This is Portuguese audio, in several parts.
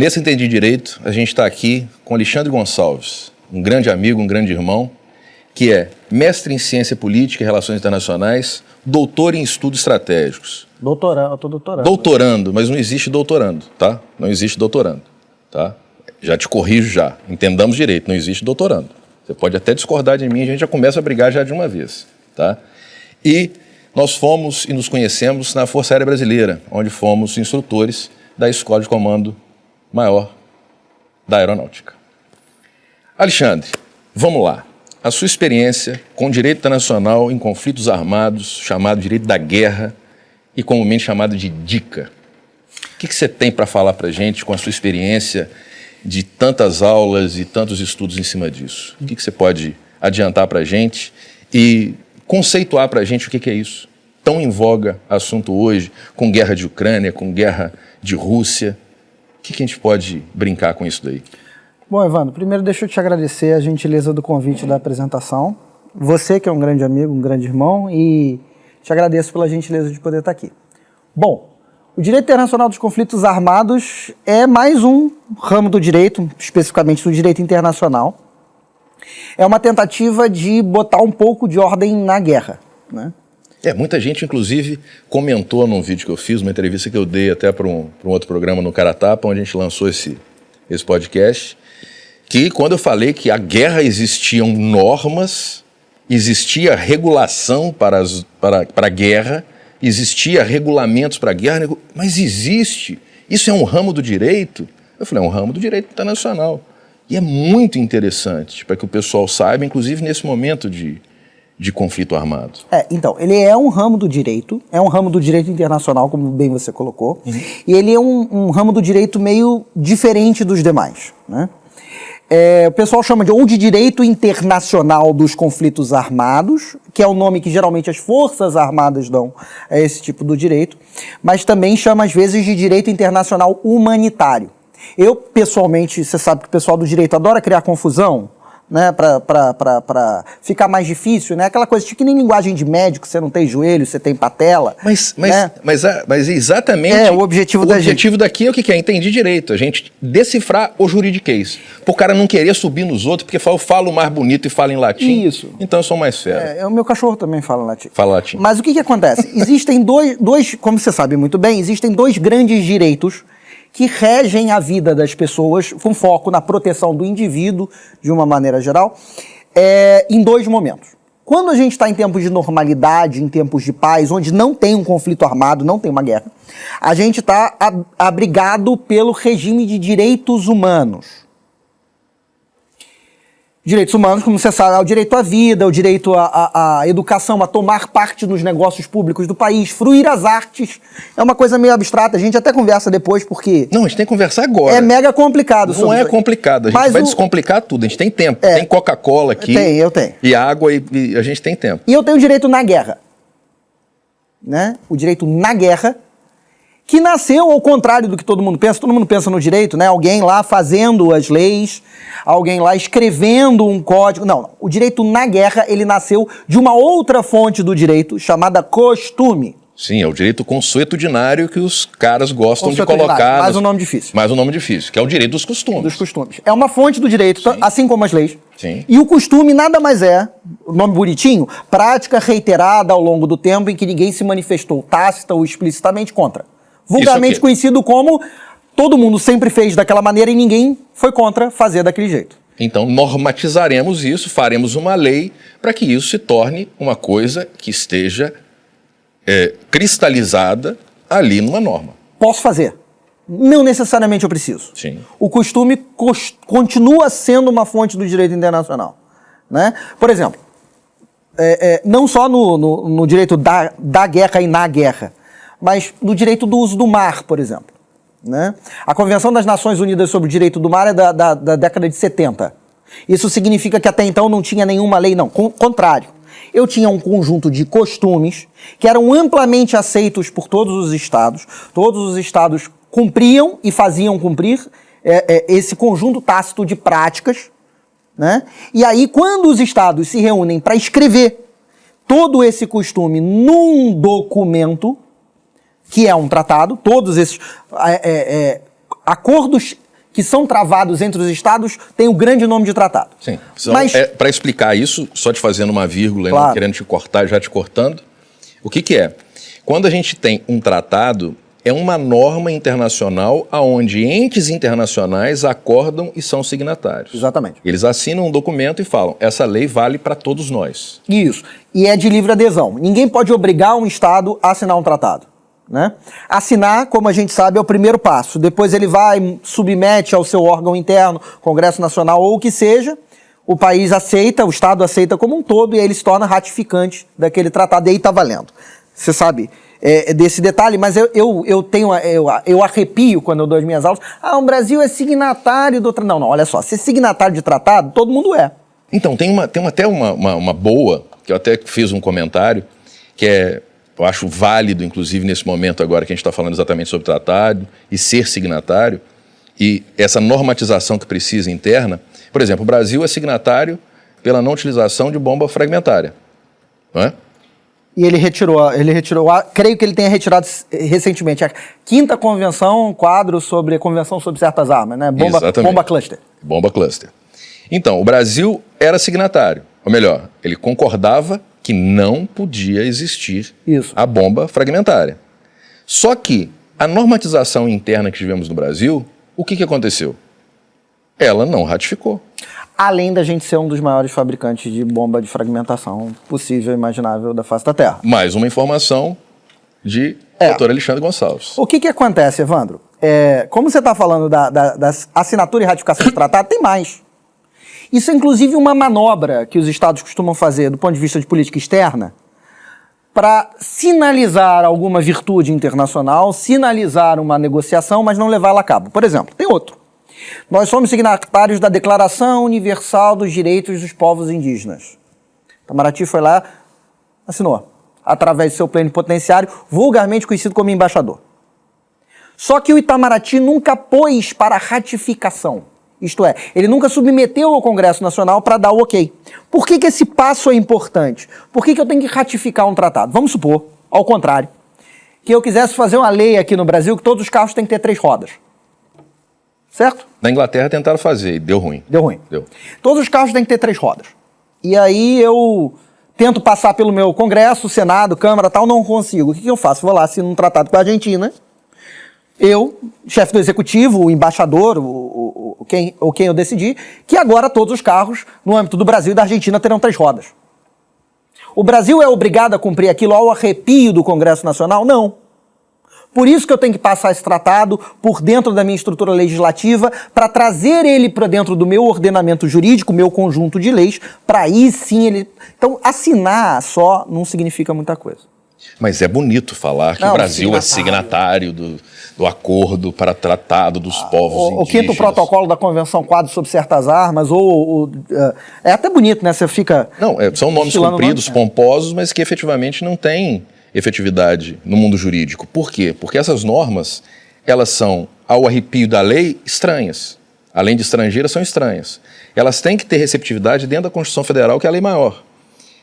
Nesse Entendi Direito, a gente está aqui com Alexandre Gonçalves, um grande amigo, um grande irmão, que é mestre em Ciência Política e Relações Internacionais, doutor em Estudos Estratégicos. Doutorando, eu tô doutorando. Doutorando, mas não existe doutorando, tá? Não existe doutorando, tá? Já te corrijo já, entendamos direito, não existe doutorando. Você pode até discordar de mim, a gente já começa a brigar já de uma vez, tá? E nós fomos e nos conhecemos na Força Aérea Brasileira, onde fomos instrutores da Escola de Comando Maior da Aeronáutica. Alexandre, vamos lá. A sua experiência com direito internacional em conflitos armados, chamado direito da guerra e comumente chamado de DICA. O que você tem para falar para a gente com a sua experiência de tantas aulas e tantos estudos em cima disso? O que você pode adiantar para a gente e conceituar para a gente o que é isso? Tão em voga assunto hoje, com guerra de Ucrânia, com guerra de Rússia. O que a gente pode brincar com isso daí? Bom, Evandro, primeiro deixa eu te agradecer a gentileza do convite da apresentação. Você que é um grande amigo, um grande irmão, e te agradeço pela gentileza de poder estar aqui. Bom, o direito internacional dos conflitos armados é mais um ramo do direito, especificamente do direito internacional. É uma tentativa de botar um pouco de ordem na guerra, né? Muita gente, inclusive, comentou num vídeo que eu fiz, uma entrevista que eu dei até para um outro programa no Caratapa, onde a gente lançou esse podcast, que quando eu falei que a guerra existiam normas, existia regulação para a guerra, existia regulamentos para a guerra, mas existe, isso é um ramo do direito? Eu falei, é um ramo do direito internacional. E é muito interessante, para que o pessoal saiba, inclusive nesse momento de conflito armado. Então, ele é um ramo do direito internacional, como bem você colocou, e ele é um ramo do direito meio diferente dos demais, né? O pessoal chama ou de direito internacional dos conflitos armados, que é o nome que geralmente as forças armadas dão a esse tipo do direito, mas também chama às vezes de direito internacional humanitário. Eu, pessoalmente, você sabe que o pessoal do direito adora criar confusão, né, para ficar mais difícil, né? Aquela coisa que nem linguagem de médico, você não tem joelho, você tem patela. Mas exatamente o objetivo daqui é o que é? Entender direito, a gente decifrar o juridiquês. Para o cara não querer subir nos outros, porque eu falo mais bonito e falo em latim. Isso. Então eu sou mais fera. O meu cachorro também fala latim. Fala latim. Mas o que acontece? Existem dois, como você sabe muito bem, existem dois grandes direitos que regem a vida das pessoas com foco na proteção do indivíduo, de uma maneira geral, em dois momentos. Quando a gente está em tempos de normalidade, em tempos de paz, onde não tem um conflito armado, não tem uma guerra, a gente está abrigado pelo regime de direitos humanos. Direitos humanos, como você sabe, é o direito à vida, o direito à educação, a tomar parte nos negócios públicos do país, fruir as artes. É uma coisa meio abstrata, a gente até conversa depois, porque... Não, a gente tem que conversar agora. É mega complicado. Não é complicado, a gente vai descomplicar tudo, a gente tem tempo. Tem Coca-Cola aqui. Eu tenho. E água, e a gente tem tempo. E eu tenho o direito na guerra, né? O direito na guerra, que nasceu ao contrário do que todo mundo pensa no direito, né? Alguém lá fazendo as leis, alguém lá escrevendo um código. Não, o direito na guerra, ele nasceu de uma outra fonte do direito, chamada costume. Sim, é o direito consuetudinário que os caras gostam de colocar. Mais um nome difícil. Mais um nome difícil, que é o direito dos costumes. Dos costumes. É uma fonte do direito, Sim. Assim como as leis. Sim. E o costume nada mais é, o nome bonitinho, prática reiterada ao longo do tempo em que ninguém se manifestou tácita ou explicitamente contra. Vulgarmente conhecido como todo mundo sempre fez daquela maneira e ninguém foi contra fazer daquele jeito. Então normatizaremos isso, faremos uma lei para que isso se torne uma coisa que esteja cristalizada ali numa norma. Posso fazer. Não necessariamente eu preciso. Sim. O costume continua sendo uma fonte do direito internacional, né? Por exemplo, não só no direito da guerra e na guerra, mas no direito do uso do mar, por exemplo, né? A Convenção das Nações Unidas sobre o Direito do Mar é da década de 70. Isso significa que até então não tinha nenhuma lei, não. Contrário. Eu tinha um conjunto de costumes que eram amplamente aceitos por todos os estados cumpriam e faziam cumprir esse conjunto tácito de práticas, né? E aí, quando os estados se reúnem para escrever todo esse costume num documento, que é um tratado, todos esses acordos que são travados entre os estados têm um grande nome de tratado. Sim. Mas, para explicar isso, só te fazendo uma vírgula e claro, não querendo te cortar, já te cortando, o que é? Quando a gente tem um tratado, é uma norma internacional onde entes internacionais acordam e são signatários. Exatamente. Eles assinam um documento e falam, essa lei vale para todos nós. Isso. E é de livre adesão. Ninguém pode obrigar um estado a assinar um tratado, né? Assinar, como a gente sabe, é o primeiro passo. Depois ele vai, submete ao seu órgão interno, Congresso Nacional ou o que seja, o país aceita, o estado aceita como um todo e aí ele se torna ratificante daquele tratado. E aí está valendo. Você sabe desse detalhe, mas eu arrepio quando eu dou as minhas aulas. O Brasil é signatário do tratado. Não, olha só, ser signatário de tratado, todo mundo é. Então, tem até uma boa, que eu até fiz um comentário, que eu acho válido, inclusive, nesse momento agora que a gente está falando exatamente sobre tratado e ser signatário, e essa normatização que precisa interna. Por exemplo, o Brasil é signatário pela não utilização de bomba fragmentária, não é? E ele retirou, creio que ele tenha retirado recentemente a 5ª convenção, quadro sobre a Convenção sobre Certas Armas, né? Bomba cluster. Bomba cluster. Então, o Brasil era signatário, ou melhor, ele concordava que não podia existir a bomba fragmentária. Só que a normatização interna que tivemos no Brasil, o que aconteceu? Ela não ratificou. Além da gente ser um dos maiores fabricantes de bomba de fragmentação possível e imaginável da face da Terra. Mais uma informação de Dr. Alexandre Gonçalves. O que acontece, Evandro? Como você está falando da assinatura e ratificação do tratado, tem mais. Isso é inclusive uma manobra que os estados costumam fazer do ponto de vista de política externa para sinalizar alguma virtude internacional, sinalizar uma negociação, mas não levá-la a cabo. Por exemplo, tem outro. Nós somos signatários da Declaração Universal dos Direitos dos Povos Indígenas. Itamaraty foi lá, assinou, através do seu plenipotenciário, vulgarmente conhecido como embaixador. Só que o Itamaraty nunca pôs para ratificação. Isto é, ele nunca submeteu ao Congresso Nacional para dar o ok. Por que esse passo é importante? Por que eu tenho que ratificar um tratado? Vamos supor, ao contrário, que eu quisesse fazer uma lei aqui no Brasil que todos os carros têm que ter 3 rodas. Certo? Na Inglaterra tentaram fazer e deu ruim. Deu ruim. Todos os carros têm que ter 3 rodas. E aí eu tento passar pelo meu Congresso, Senado, Câmara, tal, não consigo. O que eu faço? Vou lá, assino um tratado com a Argentina. Eu, chefe do executivo, o embaixador, quem eu decidi, que agora todos os carros, no âmbito do Brasil e da Argentina, terão 3 rodas. O Brasil é obrigado a cumprir aquilo ao arrepio do Congresso Nacional? Não. Por isso que eu tenho que passar esse tratado por dentro da minha estrutura legislativa para trazer ele para dentro do meu ordenamento jurídico, meu conjunto de leis, para aí sim ele... Então, assinar só não significa muita coisa. Mas é bonito falar que o Brasil é signatário do acordo para tratado dos povos indígenas. O 5º protocolo da Convenção Quadro sobre Certas Armas, é até bonito, né? Você fica... Não, são nomes compridos, pomposos, mas que efetivamente não têm efetividade no mundo jurídico. Por quê? Porque essas normas, elas são, ao arrepio da lei, estranhas. Além de estrangeiras, são estranhas. Elas têm que ter receptividade dentro da Constituição Federal, que é a lei maior.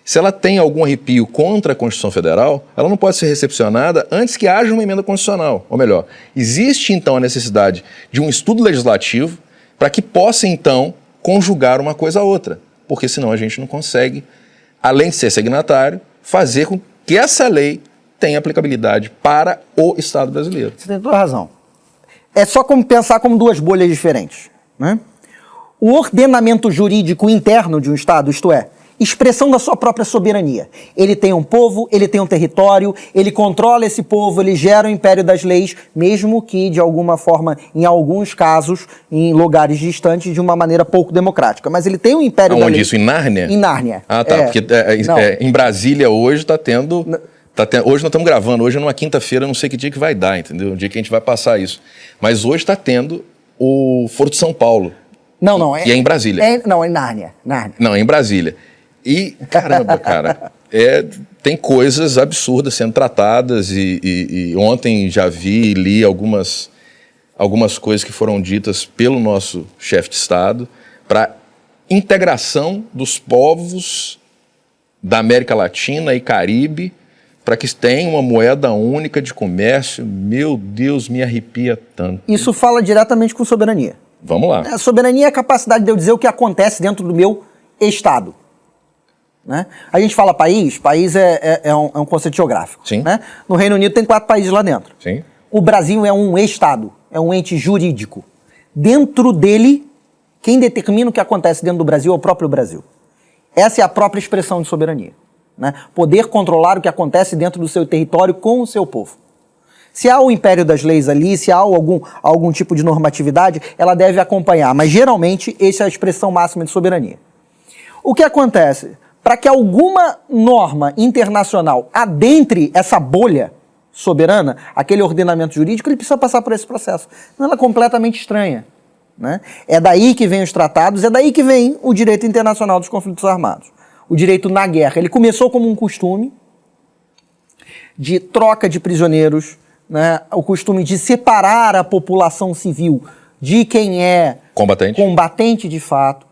Se ela tem algum arrepio contra a Constituição Federal, ela não pode ser recepcionada antes que haja uma emenda constitucional. Ou melhor, existe então a necessidade de um estudo legislativo para que possa então conjugar uma coisa a outra. Porque senão a gente não consegue, além de ser signatário, fazer com que essa lei tenha aplicabilidade para o Estado brasileiro. Você tem toda a razão. É só como pensar como 2 bolhas diferentes, né? O ordenamento jurídico interno de um Estado, isto é, expressão da sua própria soberania. Ele tem um povo, ele tem um território, ele controla esse povo, ele gera o império das leis, mesmo que, de alguma forma, em alguns casos, em lugares distantes, de uma maneira pouco democrática. Mas ele tem um império da lei. Onde isso? Em Nárnia? Em Nárnia. Ah, tá. Porque em Brasília hoje está tendo... Hoje nós estamos gravando, hoje é numa quinta-feira, não sei que dia que vai dar, entendeu? O dia que a gente vai passar isso. Mas hoje está tendo o Foro de São Paulo. Não. Que é em Brasília. É em Nárnia. Não, é em Brasília. E, caramba, cara, tem coisas absurdas sendo tratadas e ontem já vi e li algumas coisas que foram ditas pelo nosso chefe de Estado para integração dos povos da América Latina e Caribe para que tenha uma moeda única de comércio. Meu Deus, me arrepia tanto. Isso fala diretamente com soberania. Vamos lá. A soberania é a capacidade de eu dizer o que acontece dentro do meu Estado. Né? A gente fala país é um conceito geográfico. Sim. Né? No Reino Unido tem 4 países lá dentro. Sim. O Brasil é um Estado, é um ente jurídico. Dentro dele, quem determina o que acontece dentro do Brasil é o próprio Brasil. Essa é a própria expressão de soberania. Né? Poder controlar o que acontece dentro do seu território com o seu povo. Se há o império das leis ali, se há algum tipo de normatividade, ela deve acompanhar. Mas, geralmente, essa é a expressão máxima de soberania. O que acontece? Para que alguma norma internacional adentre essa bolha soberana, aquele ordenamento jurídico, ele precisa passar por esse processo. Não, ela é completamente estranha. Né? É daí que vem os tratados, é daí que vem o direito internacional dos conflitos armados. O direito na guerra. Ele começou como um costume de troca de prisioneiros, né? O costume de separar a população civil de quem é combatente de fato,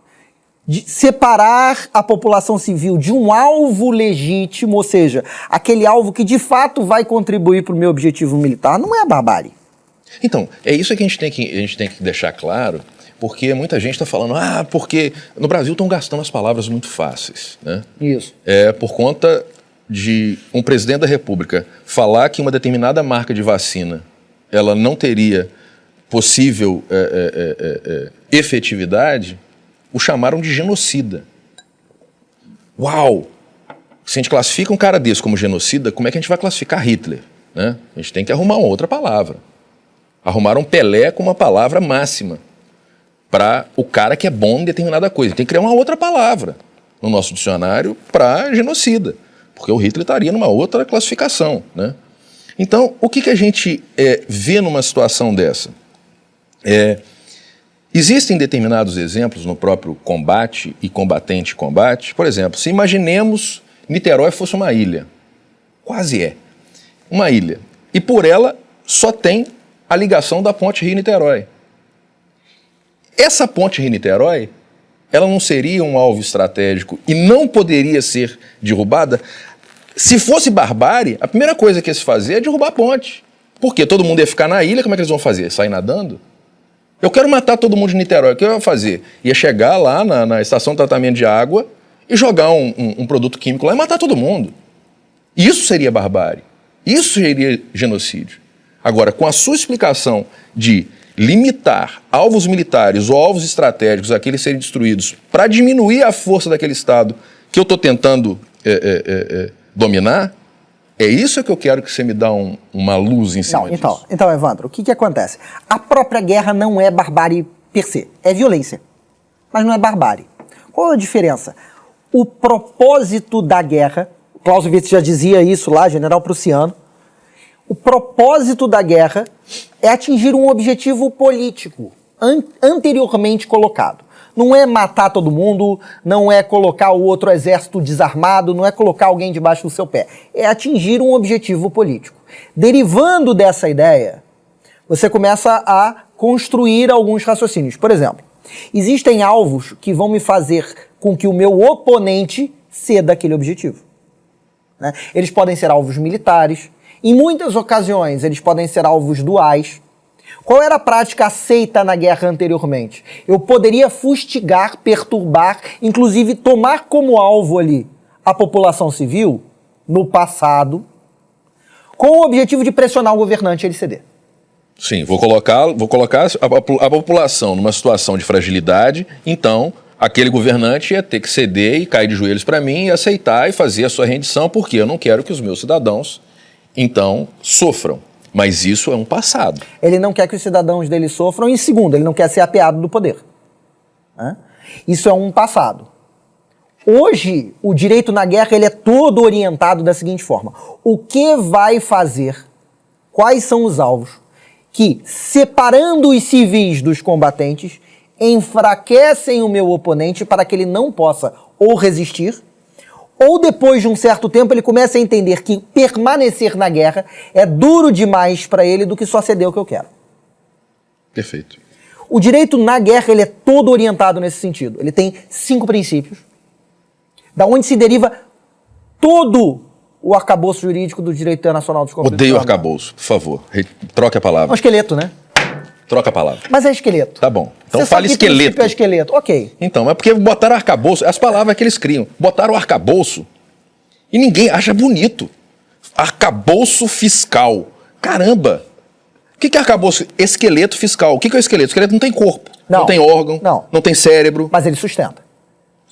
de separar a população civil de um alvo legítimo, ou seja, aquele alvo que de fato vai contribuir para o meu objetivo militar, não é a barbárie. Então, é isso que a gente tem que deixar claro, porque muita gente está falando, porque no Brasil estão gastando as palavras muito fáceis, né? Isso. É por conta de um presidente da República falar que uma determinada marca de vacina ela não teria possível efetividade, o chamaram de genocida. Uau! Se a gente classifica um cara desse como genocida, como é que a gente vai classificar Hitler? Né? A gente tem que arrumar uma outra palavra. Arrumaram Pelé com uma palavra máxima para o cara que é bom em determinada coisa. Tem que criar uma outra palavra no nosso dicionário para genocida, porque o Hitler estaria numa outra classificação. Né? Então, o que a gente vê numa situação dessa? Existem determinados exemplos no próprio combate e combatente-combate. Por exemplo, se imaginemos Niterói fosse uma ilha. Quase é. Uma ilha. E por ela só tem a ligação da ponte Rio-Niterói. Essa ponte Rio-Niterói, ela não seria um alvo estratégico e não poderia ser derrubada? Se fosse barbárie, a primeira coisa que ia se fazer é derrubar a ponte. Porque todo mundo ia ficar na ilha, como é que eles vão fazer? Sair nadando? Eu quero matar todo mundo de Niterói, o que eu ia fazer? Ia chegar lá na estação de tratamento de água e jogar um produto químico lá e matar todo mundo. Isso seria barbárie. Isso seria genocídio. Agora, com a sua explicação de limitar alvos militares ou alvos estratégicos àqueles serem destruídos para diminuir a força daquele Estado que eu estou tentando dominar, é isso que eu quero que você me dá uma luz em cima disso. Então, Evandro, o que acontece? A própria guerra não é barbárie per se, é violência, mas não é barbárie. Qual a diferença? O propósito da guerra, Clausewitz já dizia isso lá, general prussiano, o propósito da guerra é atingir um objetivo político anteriormente colocado. Não é matar todo mundo, não é colocar o outro exército desarmado, não é colocar alguém debaixo do seu pé. É atingir um objetivo político. Derivando dessa ideia, você começa a construir alguns raciocínios. Por exemplo, existem alvos que vão me fazer com que o meu oponente ceda aquele objetivo. Né? Eles podem ser alvos militares, em muitas ocasiões eles podem ser alvos duais. Qual era a prática aceita na guerra anteriormente? Eu poderia fustigar, perturbar, inclusive tomar como alvo ali a população civil, no passado, com o objetivo de pressionar o governante a ele ceder. Sim, vou colocar a população numa situação de fragilidade, então aquele governante ia ter que ceder e cair de joelhos para mim e aceitar e fazer a sua rendição, porque eu não quero que os meus cidadãos, então, sofram. Mas isso é um passado. Ele não quer que os cidadãos dele sofram. E segundo, ele não quer ser apeado do poder. Isso é um passado. Hoje, o direito na guerra ele é todo orientado da seguinte forma. O que vai fazer? Quais são os alvos que, separando os civis dos combatentes, enfraquecem o meu oponente para que ele não possa ou resistir, ou depois de um certo tempo ele começa a entender que permanecer na guerra é duro demais para ele do que só ceder o que eu quero. Perfeito. O direito na guerra ele é todo orientado nesse sentido. Ele tem 5 princípios, da onde se deriva todo o arcabouço jurídico do direito internacional dos conflitos. Odeio arcabouço, por favor. Troque a palavra. É um esqueleto, né? Troca a palavra. Mas é esqueleto. Tá bom. Então Você fale sabe que esqueleto. princípio é esqueleto. Ok. Então, é porque botaram arcabouço, as palavras que eles criam. Botaram arcabouço e ninguém acha bonito. Arcabouço fiscal. Caramba! O que é arcabouço? Esqueleto fiscal. O que é o esqueleto? O esqueleto não tem corpo, não tem órgão, não tem cérebro. Mas ele sustenta.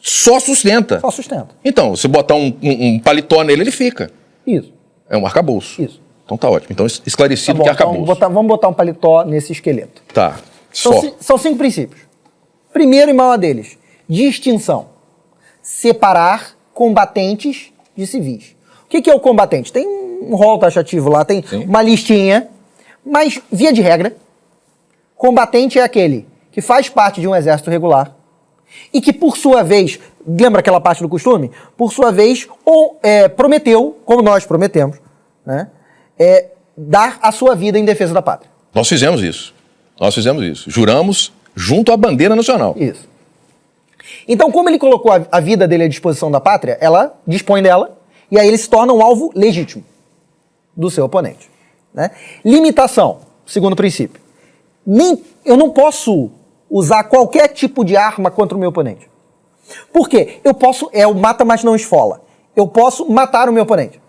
Só sustenta. Só sustenta. Então, se botar um paletó nele, ele fica. Isso. É um arcabouço. Isso. Então tá ótimo. Então esclarecido que é Então arcabouço. vamos botar um paletó nesse esqueleto. Tá. Só. São 5 princípios. Primeiro e maior deles, distinção. Separar combatentes de civis. O que é o combatente? Tem um rol taxativo lá, tem uma listinha, mas, via de regra, combatente é aquele que faz parte de um exército regular e que, por sua vez, lembra aquela parte do costume? Por sua vez, prometeu, como nós prometemos, né, dar a sua vida em defesa da pátria. Nós fizemos isso. Juramos junto à bandeira nacional. Isso. Então, como ele colocou a vida dele à disposição da pátria, ela dispõe dela e aí ele se torna um alvo legítimo do seu oponente. Né? Limitação, segundo princípio. Eu não posso usar qualquer tipo de arma contra o meu oponente. Por quê? Eu posso, o mata, mas não esfola. Eu posso matar o meu oponente.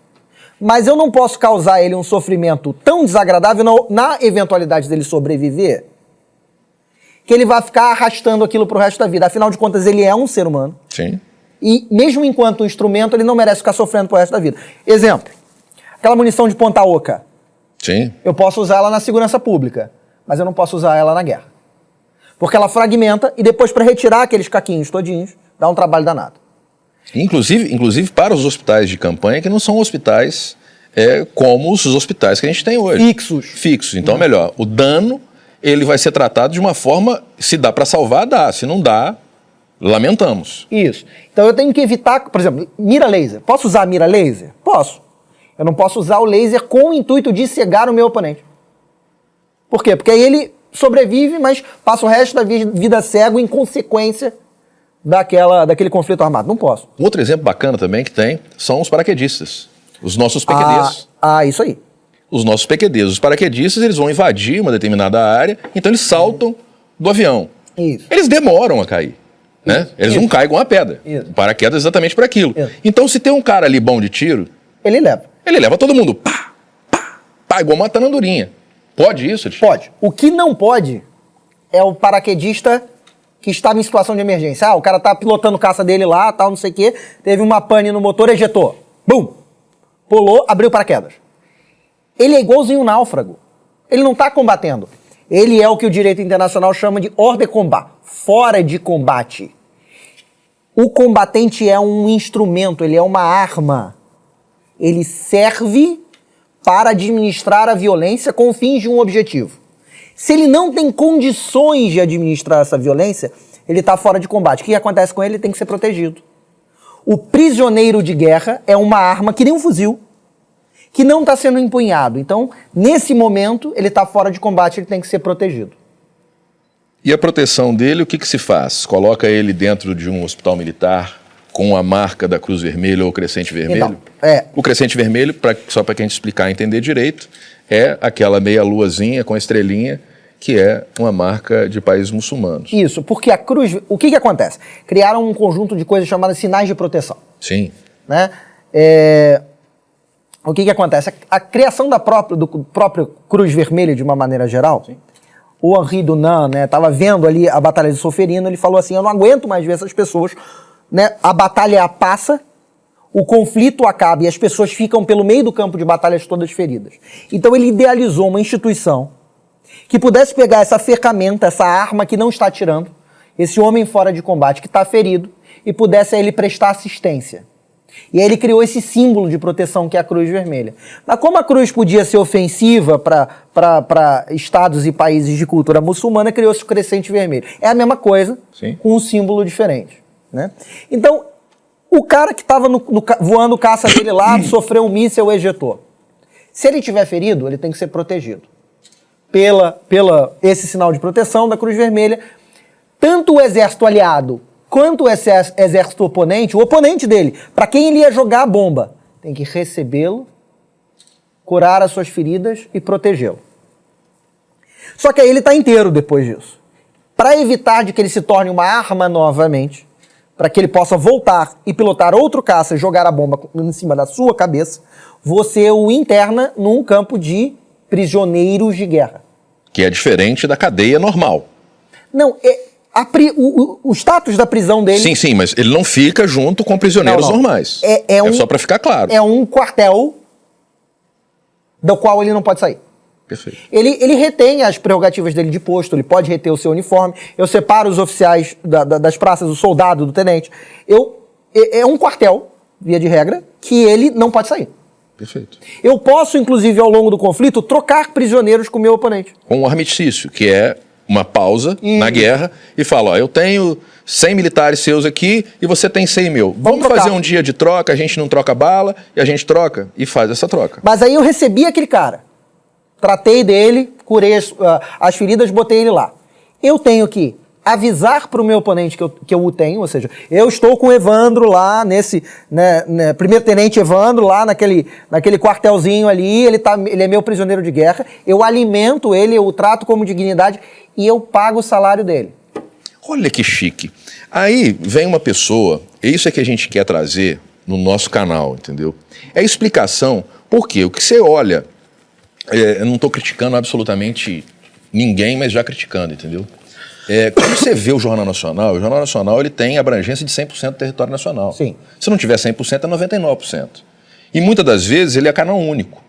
Mas eu não posso causar ele um sofrimento tão desagradável na eventualidade dele sobreviver, que ele vai ficar arrastando aquilo pro resto da vida. Afinal de contas, ele é um ser humano. Sim. E mesmo enquanto um instrumento, ele não merece ficar sofrendo pro resto da vida. Exemplo, aquela munição de ponta oca. Sim. Eu posso usar ela na segurança pública, mas eu não posso usar ela na guerra. Porque ela fragmenta e depois para retirar aqueles caquinhos todinhos, dá um trabalho danado. Inclusive para os hospitais de campanha, que não são hospitais como os hospitais que a gente tem hoje. Fixos. Então, melhor, o dano ele vai ser tratado de uma forma, se dá para salvar, dá. Se não dá, lamentamos. Isso. Então eu tenho que evitar, por exemplo, mira laser. Posso usar a mira laser? Posso. Eu não posso usar o laser com o intuito de cegar o meu oponente. Por quê? Porque aí ele sobrevive, mas passa o resto da vida cego em consequência daquele conflito armado. Não posso. Um outro exemplo bacana também que tem são os paraquedistas. Os nossos PQDs. Isso aí. Os nossos PQDs. Os paraquedistas, eles vão invadir uma determinada área, então eles saltam do avião. Isso. Eles demoram a cair. Né? Eles não caem com uma pedra. Isso. O paraquedas é exatamente para aquilo. Isso. Então, se tem um cara ali bom de tiro... Ele leva todo mundo. Pá, pá, pá, igual matando andorinha. Pode isso? Pode. O que não pode é o paraquedista que estava em situação de emergência. O cara tá pilotando o caça dele lá, tal, não sei o quê, teve uma pane no motor, ejetou. Bum! Pulou, abriu o paraquedas. Ele é igualzinho um náufrago. Ele não está combatendo. Ele é o que o direito internacional chama de hors de combat, fora de combate. O combatente é um instrumento, ele é uma arma. Ele serve para administrar a violência com fins de um objetivo. Se ele não tem condições de administrar essa violência, ele está fora de combate. O que acontece com ele? Ele tem que ser protegido. O prisioneiro de guerra é uma arma, que nem um fuzil, que não está sendo empunhado. Então, nesse momento, ele está fora de combate, ele tem que ser protegido. E a proteção dele, o que se faz? Coloca ele dentro de um hospital militar com a marca da Cruz Vermelha ou Crescente Vermelho? Então, O Crescente Vermelho, só para quem a gente explicar e entender direito, é aquela meia-luazinha com a estrelinha, que é uma marca de países muçulmanos. Isso, porque a cruz... O que acontece? Criaram um conjunto de coisas chamadas sinais de proteção. Sim. Né? O que acontece? A criação do próprio Cruz Vermelha, de uma maneira geral, sim. O Henri Dunant, né, estava vendo ali a Batalha de Solferino, ele falou assim, eu não aguento mais ver essas pessoas, né, a batalha passa, o conflito acaba e as pessoas ficam pelo meio do campo de batalhas todas feridas. Então ele idealizou uma instituição que pudesse pegar essa ferramenta, essa arma que não está atirando, esse homem fora de combate que está ferido, e pudesse a ele prestar assistência. E aí ele criou esse símbolo de proteção que é a Cruz Vermelha. Mas como a cruz podia ser ofensiva para estados e países de cultura muçulmana, criou-se o Crescente Vermelho. É a mesma coisa, sim, com um símbolo diferente. Né? Então, o cara que estava voando o caça dele lá, sofreu um míssil, ejetou. Se ele estiver ferido, ele tem que ser protegido. Esse sinal de proteção da Cruz Vermelha, tanto o exército aliado quanto o exército oponente, o oponente dele, para quem ele ia jogar a bomba, tem que recebê-lo, curar as suas feridas e protegê-lo. Só que aí ele está inteiro depois disso. Para evitar de que ele se torne uma arma novamente, para que ele possa voltar e pilotar outro caça e jogar a bomba em cima da sua cabeça, você o interna num campo de prisioneiros de guerra. Que é diferente da cadeia normal. Não, o status da prisão dele... Sim, mas ele não fica junto com prisioneiros normais. É só para ficar claro. É um quartel do qual ele não pode sair. Perfeito. Ele retém as prerrogativas dele de posto, ele pode reter o seu uniforme. Eu separo os oficiais das praças, o soldado, do tenente. É um quartel, via de regra, que ele não pode sair. Perfeito. Eu posso, inclusive, ao longo do conflito, trocar prisioneiros com o meu oponente. Com um armistício, que é uma pausa na guerra, e fala, ó, eu tenho 100 militares seus aqui e você tem 100 mil. Vamos fazer um dia de troca, a gente não troca bala, e a gente troca e faz essa troca. Mas aí eu recebi aquele cara. Tratei dele, curei as feridas, botei ele lá. Eu tenho que avisar para o meu oponente que eu o tenho, ou seja, eu estou com o Evandro lá nesse, primeiro-tenente Evandro lá naquele quartelzinho ali, ele é meu prisioneiro de guerra, eu alimento ele, eu o trato como dignidade e eu pago o salário dele. Olha que chique. Aí vem uma pessoa, isso é que a gente quer trazer no nosso canal, entendeu? É a explicação, porque o que você olha, eu não estou criticando absolutamente ninguém, mas já criticando, entendeu? Quando você vê o Jornal Nacional ele tem abrangência de 100% do território nacional. Sim. Se não tiver 100%, é 99%. E muitas das vezes ele é canal único.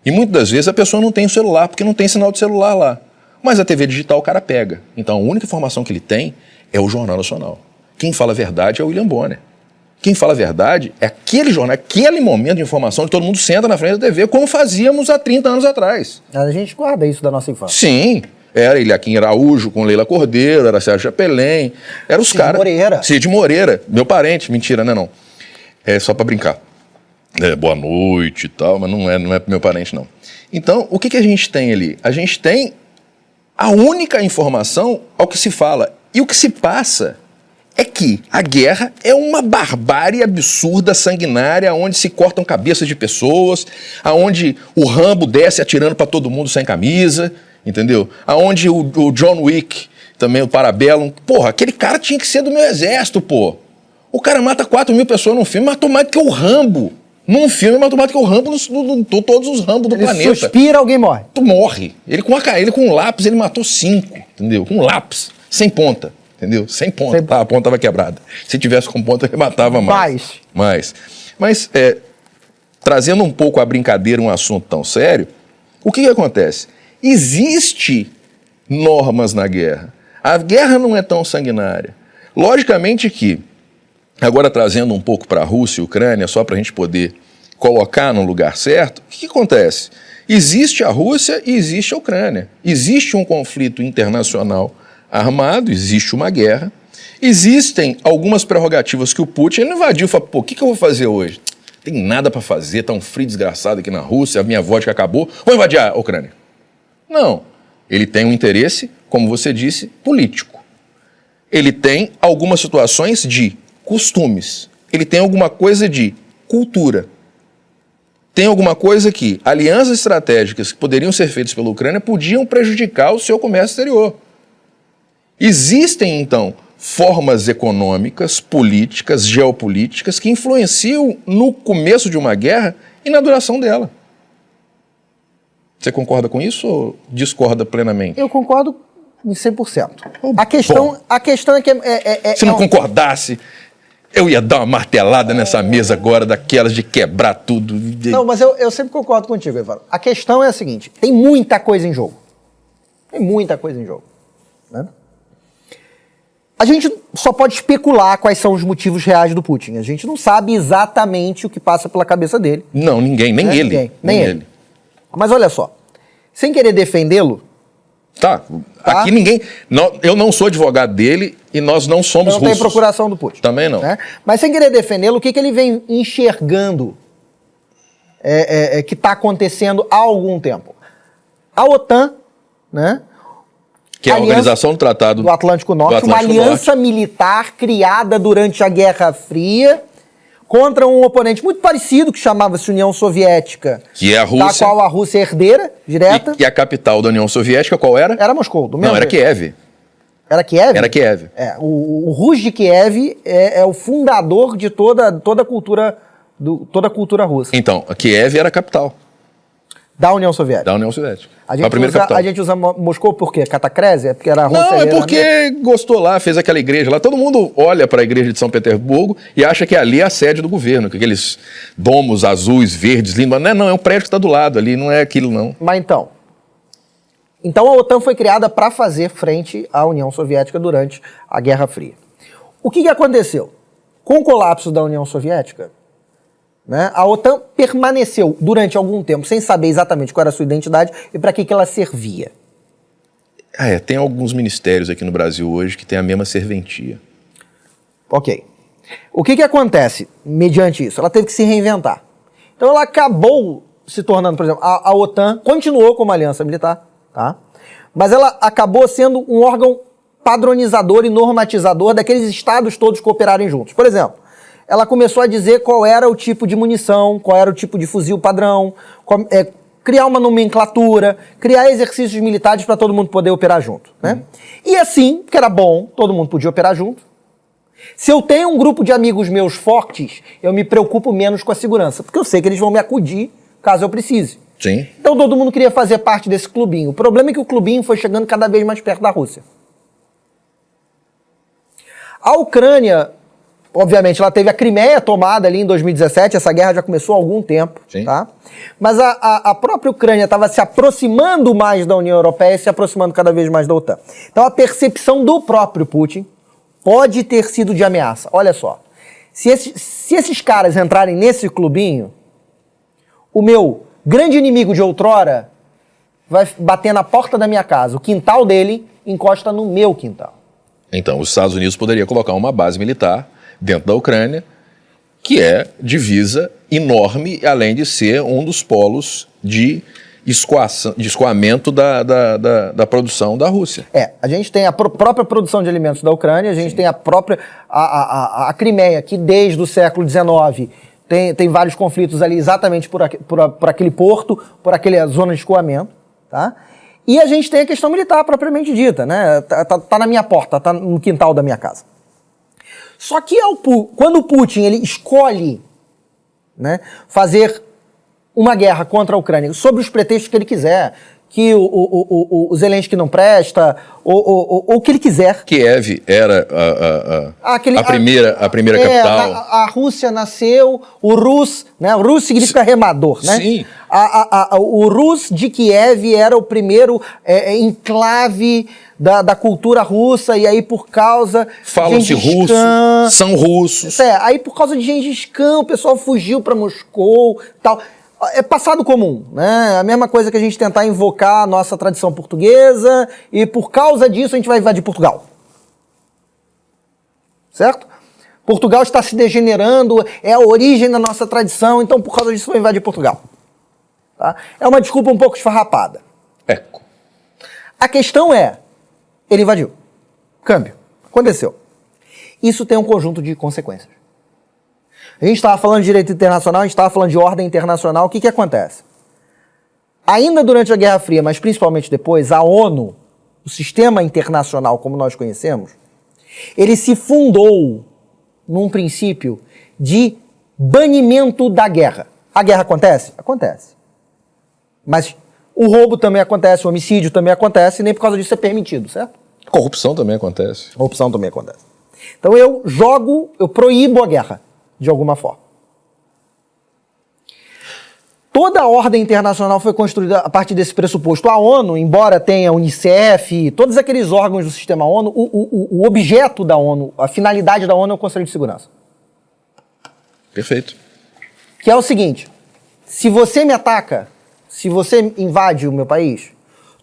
E muitas das vezes a pessoa não tem o celular, porque não tem sinal de celular lá. Mas a TV digital o cara pega. Então a única informação que ele tem é o Jornal Nacional. Quem fala a verdade é o William Bonner. Quem fala a verdade é aquele jornal, aquele momento de informação que todo mundo senta na frente da TV, como fazíamos há 30 anos atrás. A gente guarda isso da nossa infância. Sim. Era Eliakim Araújo com Leila Cordeiro, era Sérgio Chapelin, era os caras. Cid Moreira, meu parente, mentira, né não? É só pra brincar. Boa noite e tal, mas não é meu parente não. Então, o que a gente tem ali? A gente tem a única informação ao que se fala. E o que se passa é que a guerra é uma barbárie absurda, sanguinária, onde se cortam cabeças de pessoas, aonde o Rambo desce atirando pra todo mundo sem camisa, entendeu? Aonde o John Wick, também o Parabellum, porra, aquele cara tinha que ser do meu exército, pô. O cara mata 4.000 pessoas num filme, matou mais do que o Rambo. Num filme, matou mais do que o Rambo, todos os Rambos do planeta. Ele suspira, alguém morre. Tu morre. Ele com um lápis, ele matou 5, entendeu? Com um lápis, sem ponta, entendeu? Sem ponta, tá? A ponta estava quebrada. Se tivesse com ponta, ele matava mais. Mas, trazendo um pouco a brincadeira, um assunto tão sério, o que acontece? Existe normas na guerra. A guerra não é tão sanguinária. Logicamente que, agora trazendo um pouco para a Rússia e Ucrânia, só para a gente poder colocar no lugar certo, o que acontece? Existe a Rússia e existe a Ucrânia. Existe um conflito internacional armado, existe uma guerra. Existem algumas prerrogativas que o Putin ele invadiu. Falou, pô, o que eu vou fazer hoje? Tem nada para fazer, tá um frio desgraçado aqui na Rússia, a minha vodka acabou, vou invadir a Ucrânia. Não. Ele tem um interesse, como você disse, político. Ele tem algumas situações de costumes. Ele tem alguma coisa de cultura. Tem alguma coisa que alianças estratégicas que poderiam ser feitas pela Ucrânia podiam prejudicar o seu comércio exterior. Existem, então, formas econômicas, políticas, geopolíticas que influenciam no começo de uma guerra e na duração dela. Você concorda com isso ou discorda plenamente? Eu concordo em 100%. A questão é que... Se não concordasse, eu ia dar uma martelada nessa mesa agora, daquelas de quebrar tudo. Não, mas eu sempre concordo contigo, Evandro. A questão é a seguinte, tem muita coisa em jogo. Tem muita coisa em jogo. Né? A gente só pode especular quais são os motivos reais do Putin. A gente não sabe exatamente o que passa pela cabeça dele. Não, ninguém, nem ele. Nem ele. Mas olha só, sem querer defendê-lo... Tá, aqui ninguém... eu não sou advogado dele e nós não somos russos. Não tem procuração do Putin. Também não. Né? Mas sem querer defendê-lo, o que ele vem enxergando que está acontecendo há algum tempo? A OTAN, né? Que é a Organização do Tratado do Atlântico Norte, uma aliança militar criada durante a Guerra Fria, contra um oponente muito parecido que chamava-se União Soviética, Que é a da Rússia. qual a Rússia é herdeira, direta. E a capital da União Soviética qual era? Era Moscou, do mesmo Não, era jeito. Kiev. Era Kiev? Era Kiev. O Rus de Kiev é o fundador de toda a cultura russa, Então, a Kiev era a capital da União Soviética. da União Soviética. A Foi a primeira capital. gente usa Moscou por quê? Catacrese? É porque era a Rússia Não, é herdeira porque mesmo? gostou lá, fez aquela igreja lá. Todo mundo olha para a igreja de São Petersburgo e acha que ali é a sede do governo, que aqueles domos azuis, verdes, lindos. Mas não, é um prédio que está do lado ali, não é aquilo não. Mas então a OTAN foi criada para fazer frente à União Soviética durante a Guerra Fria. O que aconteceu? Com o colapso da União Soviética, né, a OTAN permaneceu durante algum tempo sem saber exatamente qual era a sua identidade e para que ela servia. Tem alguns ministérios aqui no Brasil hoje que têm a mesma serventia. Ok. O que acontece mediante isso? Ela teve que se reinventar. Então ela acabou se tornando, por exemplo, a OTAN continuou como aliança militar, tá? Mas ela acabou sendo um órgão padronizador e normatizador daqueles estados todos cooperarem juntos. Por exemplo, ela começou a dizer qual era o tipo de munição, qual era o tipo de fuzil padrão, criar uma nomenclatura, criar exercícios militares para todo mundo poder operar junto, né? E assim, que era bom, todo mundo podia operar junto. Se eu tenho um grupo de amigos meus fortes, eu me preocupo menos com a segurança, porque eu sei que eles vão me acudir caso eu precise. Sim. Então todo mundo queria fazer parte desse clubinho. O problema é que o clubinho foi chegando cada vez mais perto da Rússia. A Ucrânia, obviamente, ela teve a Crimeia tomada ali em 2017, essa guerra já começou há algum tempo, Sim. tá? Mas a própria Ucrânia estava se aproximando mais da União Europeia e se aproximando cada vez mais da OTAN. Então a percepção do próprio Putin pode ter sido de ameaça. Olha só, se esses caras entrarem nesse clubinho, o meu grande inimigo de outrora vai bater na porta da minha casa, o quintal dele encosta no meu quintal. Então, os Estados Unidos poderiam colocar uma base militar dentro da Ucrânia, que é divisa enorme, além de ser um dos polos de escoamento da produção da Rússia. A gente tem a própria produção de alimentos da Ucrânia, a gente tem a própria a Crimeia, que desde o século XIX tem vários conflitos ali exatamente por aquele porto, por aquela zona de escoamento, tá? E a gente tem a questão militar propriamente dita, né? Tá na minha porta, tá no quintal da minha casa. Só que quando o Putin ele escolhe, né, fazer uma guerra contra a Ucrânia sob os pretextos que ele quiser, que o Zelensky não presta, ou o que ele quiser. Kiev era a primeira capital. A Rússia nasceu, o Rus, né? O Rus significa remador, né? Sim. O Rus de Kiev era o primeiro enclave da cultura russa, e aí por causa... Falam-se russo, são russos. Aí por causa de Gengis Khan, o pessoal fugiu para Moscou e tal... É passado comum, né? A mesma coisa que a gente tentar invocar a nossa tradição portuguesa e por causa disso a gente vai invadir Portugal. Certo? Portugal está se degenerando, é a origem da nossa tradição, então por causa disso vai invadir Portugal. Tá? É uma desculpa um pouco esfarrapada. Eco. A questão é, ele invadiu. Câmbio. Aconteceu. Isso tem um conjunto de consequências. A gente estava falando de direito internacional, a gente estava falando de ordem internacional. O que acontece? Ainda durante a Guerra Fria, mas principalmente depois, a ONU, o sistema internacional como nós conhecemos, ele se fundou num princípio de banimento da guerra. A guerra acontece? Acontece. Mas o roubo também acontece, o homicídio também acontece, e nem por causa disso é permitido, certo? Corrupção também acontece. Corrupção também acontece. Então eu proíbo a guerra. De alguma forma. Toda a ordem internacional foi construída a partir desse pressuposto. A ONU, embora tenha a Unicef, todos aqueles órgãos do sistema ONU, o objeto da ONU, a finalidade da ONU é o Conselho de Segurança. Perfeito. Que é o seguinte, se você me ataca, se você invade o meu país,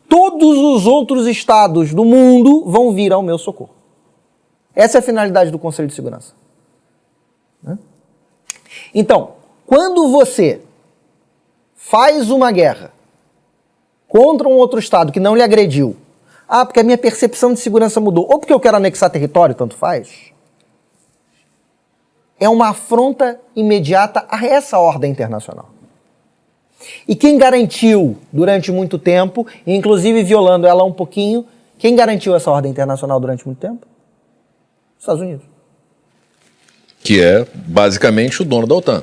todos os outros estados do mundo vão vir ao meu socorro. Essa é a finalidade do Conselho de Segurança. Então, quando você faz uma guerra contra um outro estado que não lhe agrediu, porque a minha percepção de segurança mudou, ou porque eu quero anexar território, tanto faz, é uma afronta imediata a essa ordem internacional. E quem garantiu durante muito tempo, inclusive violando ela um pouquinho, quem garantiu essa ordem internacional durante muito tempo? Os Estados Unidos. Que é basicamente o dono da OTAN.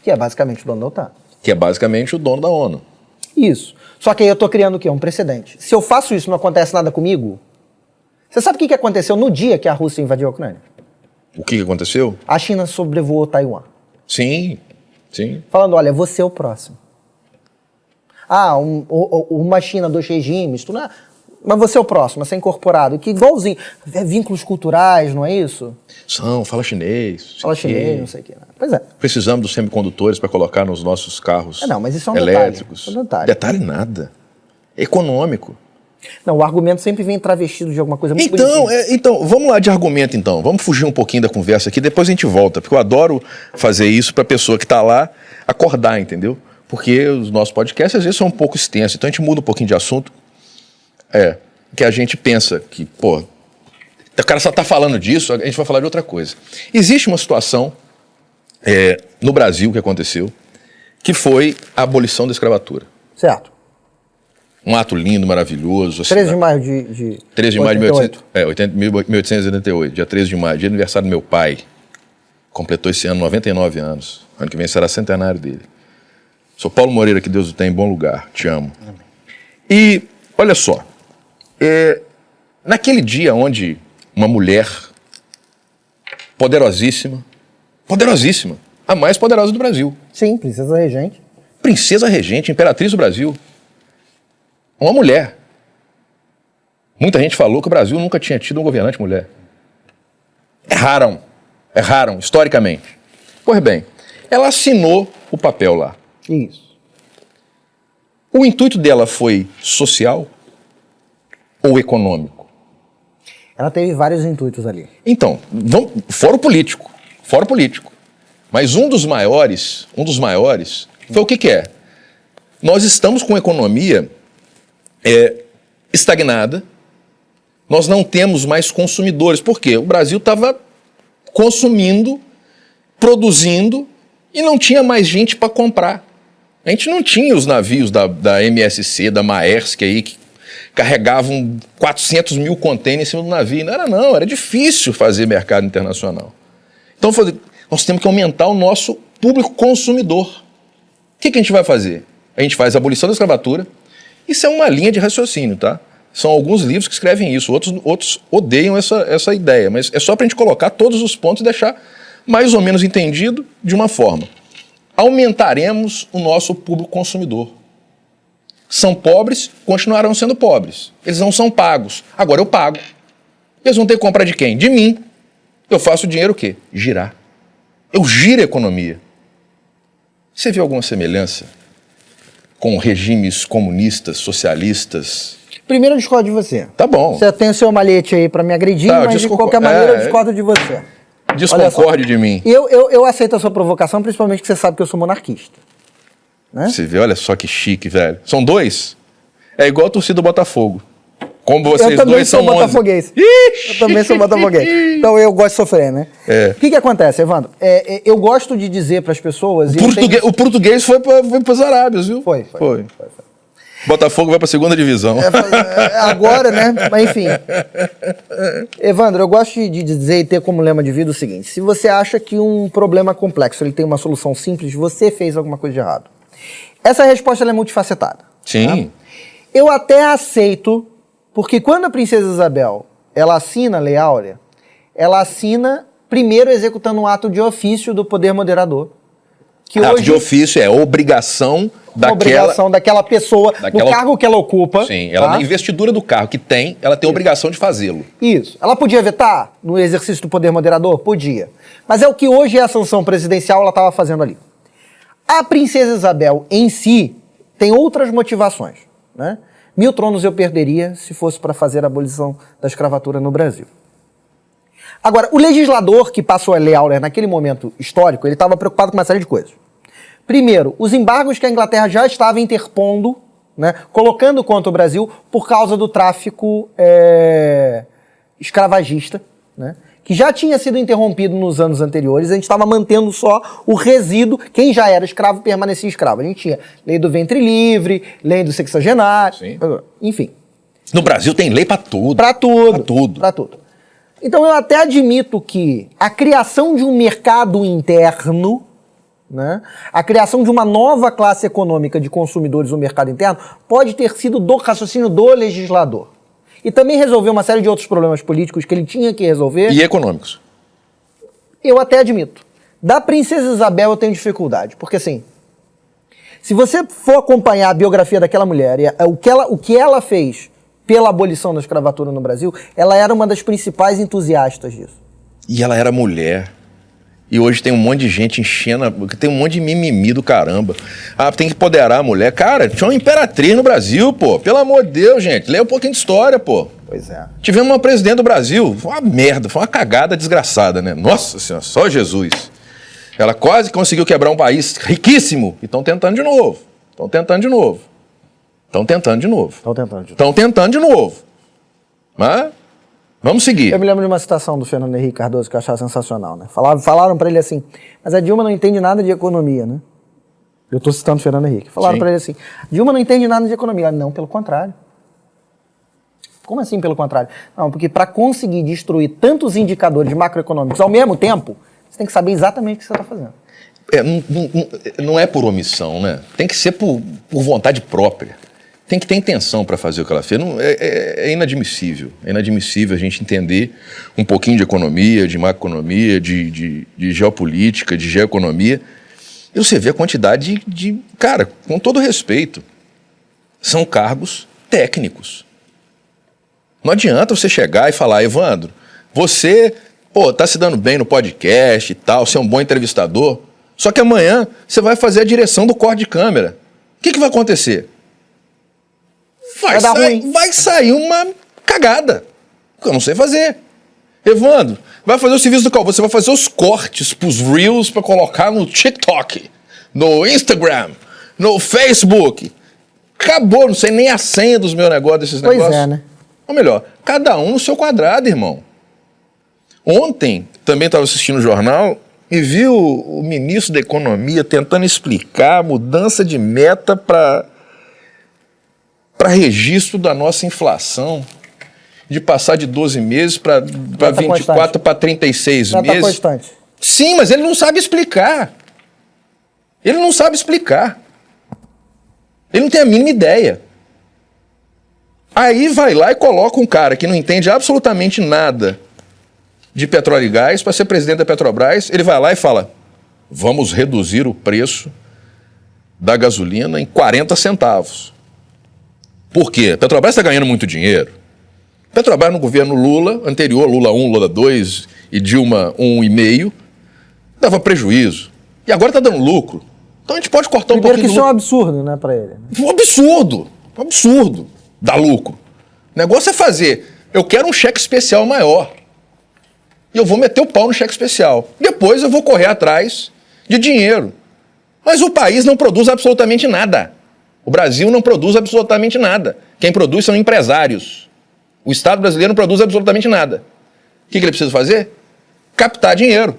Que é basicamente o dono da OTAN. Que é basicamente o dono da ONU. Isso. Só que aí eu tô criando o quê? Um precedente. Se eu faço isso e não acontece nada comigo, você sabe o que aconteceu no dia que a Rússia invadiu a Ucrânia? O que aconteceu? A China sobrevoou Taiwan. Sim, sim. Falando, olha, você é o próximo. Uma China, dois regimes, tudo, mas você é o próximo, você é incorporado. Que igualzinho. Vínculos culturais, não é isso? Fala chinês. Fala chinês, não sei o que. Pois é. Precisamos dos semicondutores para colocar nos nossos carros não, mas isso é um elétricos. Detalhe. É um detalhe. Detalhe nada. Econômico. Não, o argumento sempre vem travestido de alguma coisa muito bonitinha. Então, vamos lá de argumento então. Vamos fugir um pouquinho da conversa aqui, depois a gente volta. Porque eu adoro fazer isso para a pessoa que está lá acordar, entendeu? Porque os nossos podcasts às vezes são um pouco extensos. Então a gente muda um pouquinho de assunto. Que a gente pensa que, o cara só está falando disso, a gente vai falar de outra coisa. Existe uma situação no Brasil que aconteceu, que foi a abolição da escravatura. Certo. Um ato lindo, maravilhoso. 13 de maio de 13 de maio de 1888, dia 13 de maio, dia do aniversário do meu pai. Completou esse ano 99 anos. Ano que vem será centenário dele. Sou Paulo Moreira, que Deus o tenha em bom lugar. Te amo. Amém. E, olha só, naquele dia onde uma mulher poderosíssima, a mais poderosa do Brasil. Sim, princesa regente. Princesa regente, imperatriz do Brasil. Uma mulher. Muita gente falou que o Brasil nunca tinha tido um governante mulher. Erraram, historicamente. Pois bem, ela assinou o papel lá. Isso. O intuito dela foi social ou econômico? Ela teve vários intuitos ali. Então, fora o político. Mas um dos maiores foi o que é? Nós estamos com uma economia estagnada, nós não temos mais consumidores. Por quê? O Brasil estava consumindo, produzindo e não tinha mais gente para comprar. A gente não tinha os navios da MSC, da Maersk aí, que carregavam 400 mil contêineres em cima do navio. Não, era difícil fazer mercado internacional. Então, nós temos que aumentar o nosso público consumidor. O que a gente vai fazer? A gente faz a abolição da escravatura. Isso é uma linha de raciocínio, tá? São alguns livros que escrevem isso, outros odeiam essa ideia, mas é só para a gente colocar todos os pontos e deixar mais ou menos entendido de uma forma. Aumentaremos o nosso público consumidor. São pobres, continuarão sendo pobres. Eles não são pagos. Agora eu pago. Eles vão ter que comprar de quem? De mim. Eu faço o dinheiro o quê? Girar. Eu giro a economia. Você vê alguma semelhança com regimes comunistas, socialistas? Primeiro eu discordo de você. Tá bom. Você tem o seu malhete aí pra me agredir, mas de qualquer maneira eu discordo de você. Desconcorde de mim. Eu aceito a sua provocação, principalmente porque você sabe que eu sou monarquista. Né? Você vê, olha só que chique, velho. São dois? É igual a torcida do Botafogo. Como vocês dois são 11. Eu também sou botafoguês. Então eu gosto de sofrer, né? O que acontece, Evandro? Eu gosto de dizer para as pessoas... O português foi para os arábios, viu? Foi. Botafogo vai para a segunda divisão. Agora, né? Mas enfim. Evandro, eu gosto de dizer e ter como lema de vida o seguinte: se você acha que um problema complexo ele tem uma solução simples, você fez alguma coisa de errado. Essa resposta ela é multifacetada. Sim. Tá? Eu até aceito, porque quando a princesa Isabel ela assina a Lei Áurea, ela assina primeiro executando um ato de ofício do poder moderador. Ato de ofício é obrigação daquela pessoa, do cargo que ela ocupa. Sim, ela na investidura do cargo que tem, ela tem a obrigação de fazê-lo. Isso. Ela podia vetar no exercício do poder moderador? Podia. Mas é o que hoje é a sanção presidencial, ela estava fazendo ali. A princesa Isabel em si tem outras motivações, né? 1000 tronos eu perderia se fosse para fazer a abolição da escravatura no Brasil. Agora, o legislador que passou a Lei Áurea naquele momento histórico, ele estava preocupado com uma série de coisas. Primeiro, os embargos que a Inglaterra já estava interpondo, né, colocando contra o Brasil por causa do tráfico escravagista, né, que já tinha sido interrompido nos anos anteriores, a gente estava mantendo só o resíduo, quem já era escravo permanecia escravo. A gente tinha lei do ventre livre, lei do sexagenário, Sim. enfim. No Brasil tem lei para tudo. Para tudo. Pra tudo. Para tudo. Então eu até admito que a criação de um mercado interno, né, a criação de uma nova classe econômica de consumidores no mercado interno pode ter sido do raciocínio do legislador. E também resolveu uma série de outros problemas políticos que ele tinha que resolver. E econômicos. Eu até admito. Da Princesa Isabel eu tenho dificuldade, porque assim, se você for acompanhar a biografia daquela mulher e o que ela fez pela abolição da escravatura no Brasil, ela era uma das principais entusiastas disso. E ela era mulher. E hoje tem um monte de gente enchendo, tem um monte de mimimi do caramba. Ah, tem que empoderar a mulher. Cara, tinha uma imperatriz no Brasil, pô. Pelo amor de Deus, gente. Leia um pouquinho de história, pô. Pois é. Tivemos uma presidente do Brasil. Foi uma merda, foi uma cagada desgraçada, né? Nossa Senhora, só Jesus. Ela quase conseguiu quebrar um país riquíssimo. E estão tentando de novo. Estão tentando de novo. Estão tentando de novo. Estão tentando de novo. Mas vamos seguir. Eu me lembro de uma citação do Fernando Henrique Cardoso que eu achava sensacional, né? Falaram pra ele assim, mas a Dilma não entende nada de economia, né? Eu tô citando o Fernando Henrique. Falaram pra ele assim, Dilma não entende nada de economia. Não, pelo contrário. Como assim pelo contrário? Não, porque para conseguir destruir tantos indicadores macroeconômicos ao mesmo tempo, você tem que saber exatamente o que você está fazendo. Não é por omissão, né? Tem que ser por vontade própria. Tem que ter intenção para fazer o que ela fez. É inadmissível. É inadmissível a gente entender um pouquinho de economia, de macroeconomia, de geopolítica, de geoeconomia. E você vê a quantidade de... Cara, com todo respeito, são cargos técnicos. Não adianta você chegar e falar, Evandro, você, tá se dando bem no podcast e tal, você é um bom entrevistador, só que amanhã você vai fazer a direção do corte de câmera. O que vai acontecer? Vai sair uma cagada, que eu não sei fazer. Evandro, vai fazer o serviço do qual? Você vai fazer os cortes pros Reels para colocar no TikTok, no Instagram, no Facebook. Acabou, não sei nem a senha dos meus negócios, desses negócios. Pois é, né? Ou melhor, cada um no seu quadrado, irmão. Ontem, também estava assistindo o jornal e vi o ministro da Economia tentando explicar a mudança de meta para registro da nossa inflação, de passar de 12 meses para 24 para 36 meses. Constante. Sim, mas ele não sabe explicar. Ele não sabe explicar. Ele não tem a mínima ideia. Aí vai lá e coloca um cara que não entende absolutamente nada de petróleo e gás para ser presidente da Petrobras. Ele vai lá e fala, vamos reduzir o preço da gasolina em 40 centavos. Por quê? A Petrobras está ganhando muito dinheiro. Petrobras no governo Lula, anterior, Lula 1, Lula 2 e Dilma 1,5, dava prejuízo. E agora está dando lucro. Então a gente pode cortar um pouquinho que isso é um absurdo, né, para ele. Um absurdo. Dá lucro. O negócio é fazer, eu quero um cheque especial maior. E eu vou meter o pau no cheque especial. Depois eu vou correr atrás de dinheiro. Mas o país não produz absolutamente nada. O Brasil não produz absolutamente nada. Quem produz são empresários. O Estado brasileiro não produz absolutamente nada. O que ele precisa fazer? Captar dinheiro.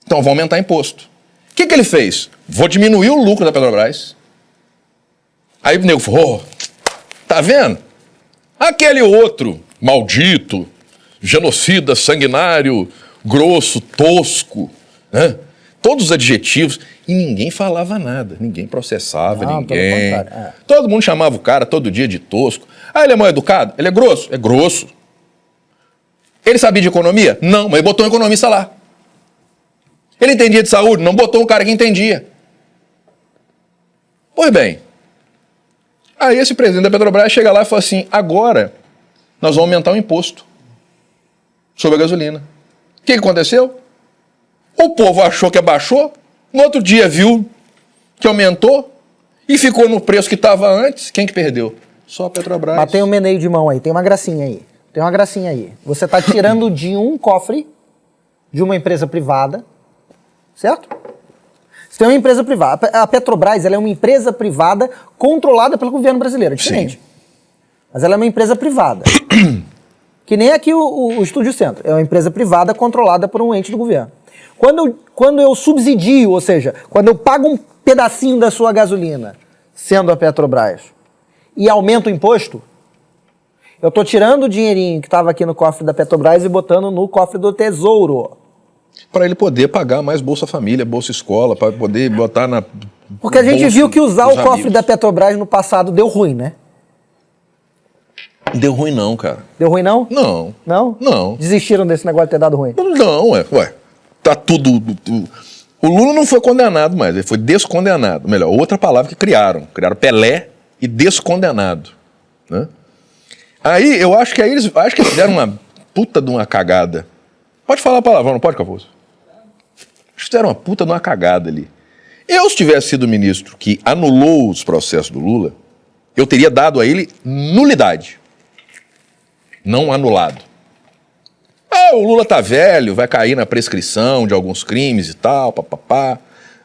Então vou aumentar imposto. O que ele fez? Vou diminuir o lucro da Petrobras. Aí o nego falou, tá vendo? Aquele outro maldito, genocida, sanguinário, grosso, tosco, né? Todos os adjetivos. E ninguém falava nada, ninguém processava ninguém. Todo mundo chamava o cara todo dia de tosco. Ah, ele é mal educado? Ele é grosso? É grosso. Ele sabia de economia? Não, mas ele botou um economista lá. Ele entendia de saúde? Não botou um cara que entendia. Pois bem, aí esse presidente da Petrobras chega lá e fala assim, agora nós vamos aumentar o imposto sobre a gasolina. O que aconteceu? O povo achou que abaixou, no outro dia viu que aumentou e ficou no preço que estava antes. Quem que perdeu? Só a Petrobras. Mas tem um meneio de mão aí, tem uma gracinha aí. Você está tirando de um cofre de uma empresa privada, certo? Você tem uma empresa privada. A Petrobras, ela é uma empresa privada controlada pelo governo brasileiro, é diferente. Sim. Mas ela é uma empresa privada. Que nem aqui o Estúdio Centro. É uma empresa privada controlada por um ente do governo. Quando eu subsidio, ou seja, quando eu pago um pedacinho da sua gasolina, sendo a Petrobras, e aumento o imposto, eu estou tirando o dinheirinho que estava aqui no cofre da Petrobras e botando no cofre do Tesouro. Para ele poder pagar mais Bolsa Família, Bolsa Escola, para poder botar na... Porque a gente viu que usar o cofre amigos. da Petrobras no passado deu ruim, né? Deu ruim não, cara. Deu ruim não? Não. Não? Não. Desistiram desse negócio de ter dado ruim? Não, ué. Tá tudo... O Lula não foi condenado mais, ele foi descondenado. Melhor, outra palavra que criaram. Criaram Pelé e descondenado. Né? Aí, eu acho que eles fizeram uma puta de uma cagada. Pode falar a palavra, não pode, Caposo? Eles fizeram uma puta de uma cagada ali. Eu, se tivesse sido o ministro que anulou os processos do Lula, eu teria dado a ele nulidade. Não anulado. O Lula tá velho, vai cair na prescrição de alguns crimes e tal, papapá.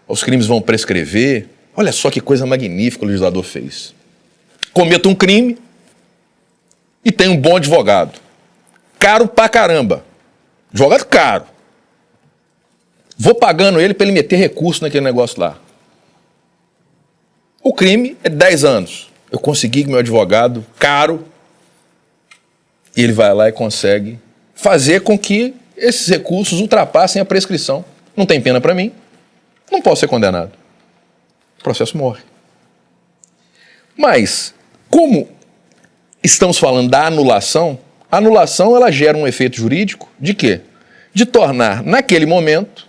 Os crimes vão prescrever. Olha só que coisa magnífica o legislador fez. Cometa um crime e tem um bom advogado. Caro pra caramba. Advogado caro. Vou pagando ele pra ele meter recurso naquele negócio lá. O crime é 10 anos. Eu consegui que meu advogado, caro, e ele vai lá e consegue fazer com que esses recursos ultrapassem a prescrição. Não tem pena para mim, não posso ser condenado. O processo morre. Mas, como estamos falando da anulação, a anulação ela gera um efeito jurídico de quê? De tornar, naquele momento,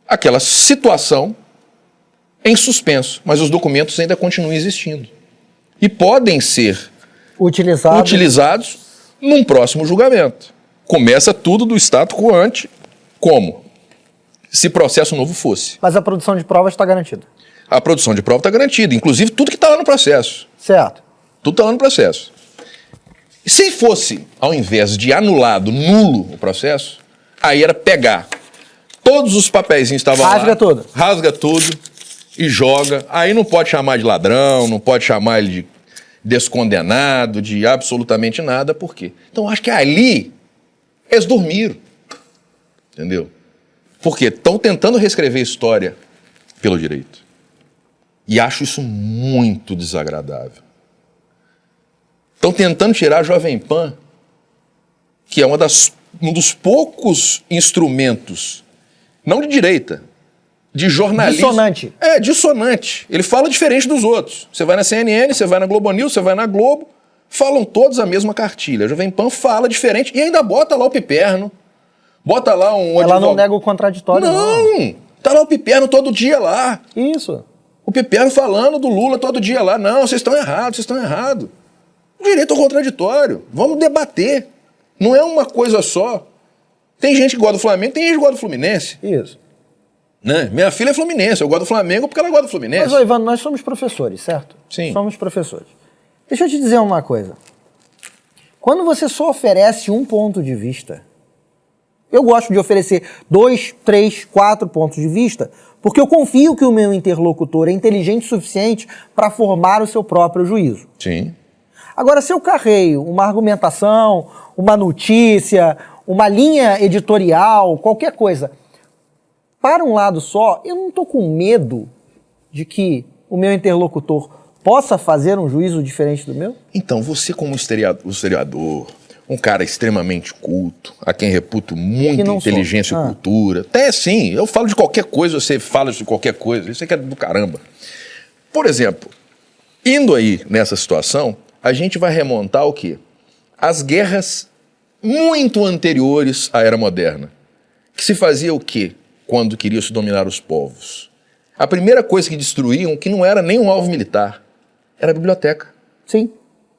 aquela situação em suspenso, mas os documentos ainda continuam existindo. E podem ser utilizados num próximo julgamento. Começa tudo do status quo ante, como? Se processo novo fosse. Mas a produção de provas está garantida. A produção de prova está garantida, inclusive tudo que está lá no processo. Certo. Tudo está lá no processo. E se fosse, ao invés de anulado, nulo o processo, aí era pegar todos os papeizinhos que estavam lá. Rasga tudo e joga. Aí não pode chamar de ladrão, não pode chamar ele de descondenado, de absolutamente nada. Por quê? Então, acho que ali eles dormiram. Entendeu? Porque estão tentando reescrever a história pelo direito. E acho isso muito desagradável. Estão tentando tirar a Jovem Pan, que é um dos poucos instrumentos, não de direita, de jornalismo. Dissonante. Dissonante. Ele fala diferente dos outros. Você vai na CNN, você vai na Globo News, você vai na Globo, falam todos a mesma cartilha. A Jovem Pan fala diferente e ainda bota lá o piperno. Bota lá um... Ela não nega o contraditório, não. Tá lá o piperno todo dia lá. Isso. O piperno falando do Lula todo dia lá. Não, vocês estão errados, vocês estão errados. Direito ao contraditório. Vamos debater. Não é uma coisa só. Tem gente que gosta do Flamengo, tem gente que gosta do Fluminense. Isso. Né? Minha filha é fluminense, eu gosto do Flamengo porque ela gosta do Fluminense. Mas, Ivan, nós somos professores, certo? Sim. Somos professores. Deixa eu te dizer uma coisa. Quando você só oferece um ponto de vista, eu gosto de oferecer 2, 3, 4 pontos de vista, porque eu confio que o meu interlocutor é inteligente o suficiente para formar o seu próprio juízo. Sim. Agora, se eu carreio uma argumentação, uma notícia, uma linha editorial, qualquer coisa, para um lado só, eu não estou com medo de que o meu interlocutor possa fazer um juízo diferente do meu? Então, você como historiador, um cara extremamente culto, a quem reputo muita inteligência e cultura, até sim, eu falo de qualquer coisa, você fala de qualquer coisa, isso aqui é do caramba. Por exemplo, indo aí nessa situação, a gente vai remontar o quê? As guerras muito anteriores à Era Moderna, que se fazia o quê quando queria se dominar os povos? A primeira coisa que destruíam, que não era nem um alvo militar, era a biblioteca. Sim.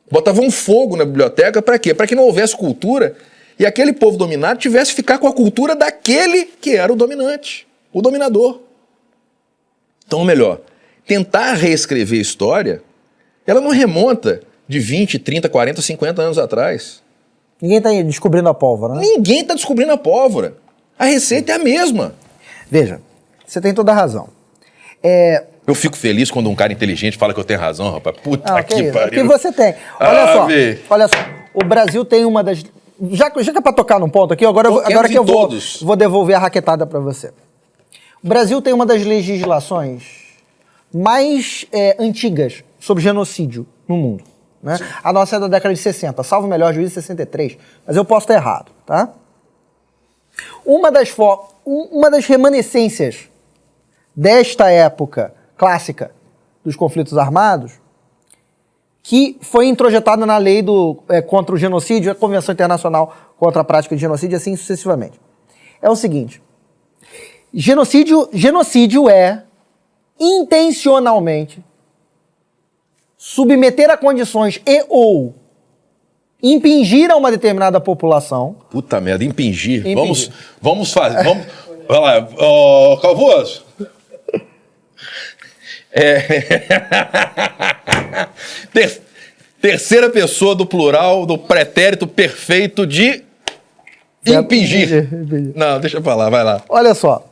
Botavam fogo na biblioteca para quê? Para que não houvesse cultura e aquele povo dominado tivesse que ficar com a cultura daquele que era o dominante, o dominador. Então, melhor, tentar reescrever a história, ela não remonta de 20, 30, 40, 50 anos atrás. Ninguém está descobrindo a pólvora, né? Ninguém está descobrindo a pólvora. A receita é a mesma. Veja, você tem toda a razão. Eu fico feliz quando um cara inteligente fala que eu tenho razão, rapaz. Puta que pariu. Que você tem. Olha só. O Brasil tem uma das... Já que é pra tocar num ponto aqui, agora que eu vou devolver a raquetada pra você. O Brasil tem uma das legislações mais antigas sobre genocídio no mundo. Né? A nossa é da década de 60, salvo o melhor juízo, 63. Mas eu posso estar errado, tá? Uma das remanescências desta época clássica dos conflitos armados, que foi introjetada na lei contra o genocídio, a Convenção Internacional contra a Prática de Genocídio, assim sucessivamente. É o seguinte: genocídio é intencionalmente submeter a condições ou impingir a uma determinada população. Puta merda, impingir. Vamos fazer. Vai lá, Calvoso. Terceira pessoa do plural do pretérito perfeito de impingir. Não, deixa pra lá, vai lá. Olha só.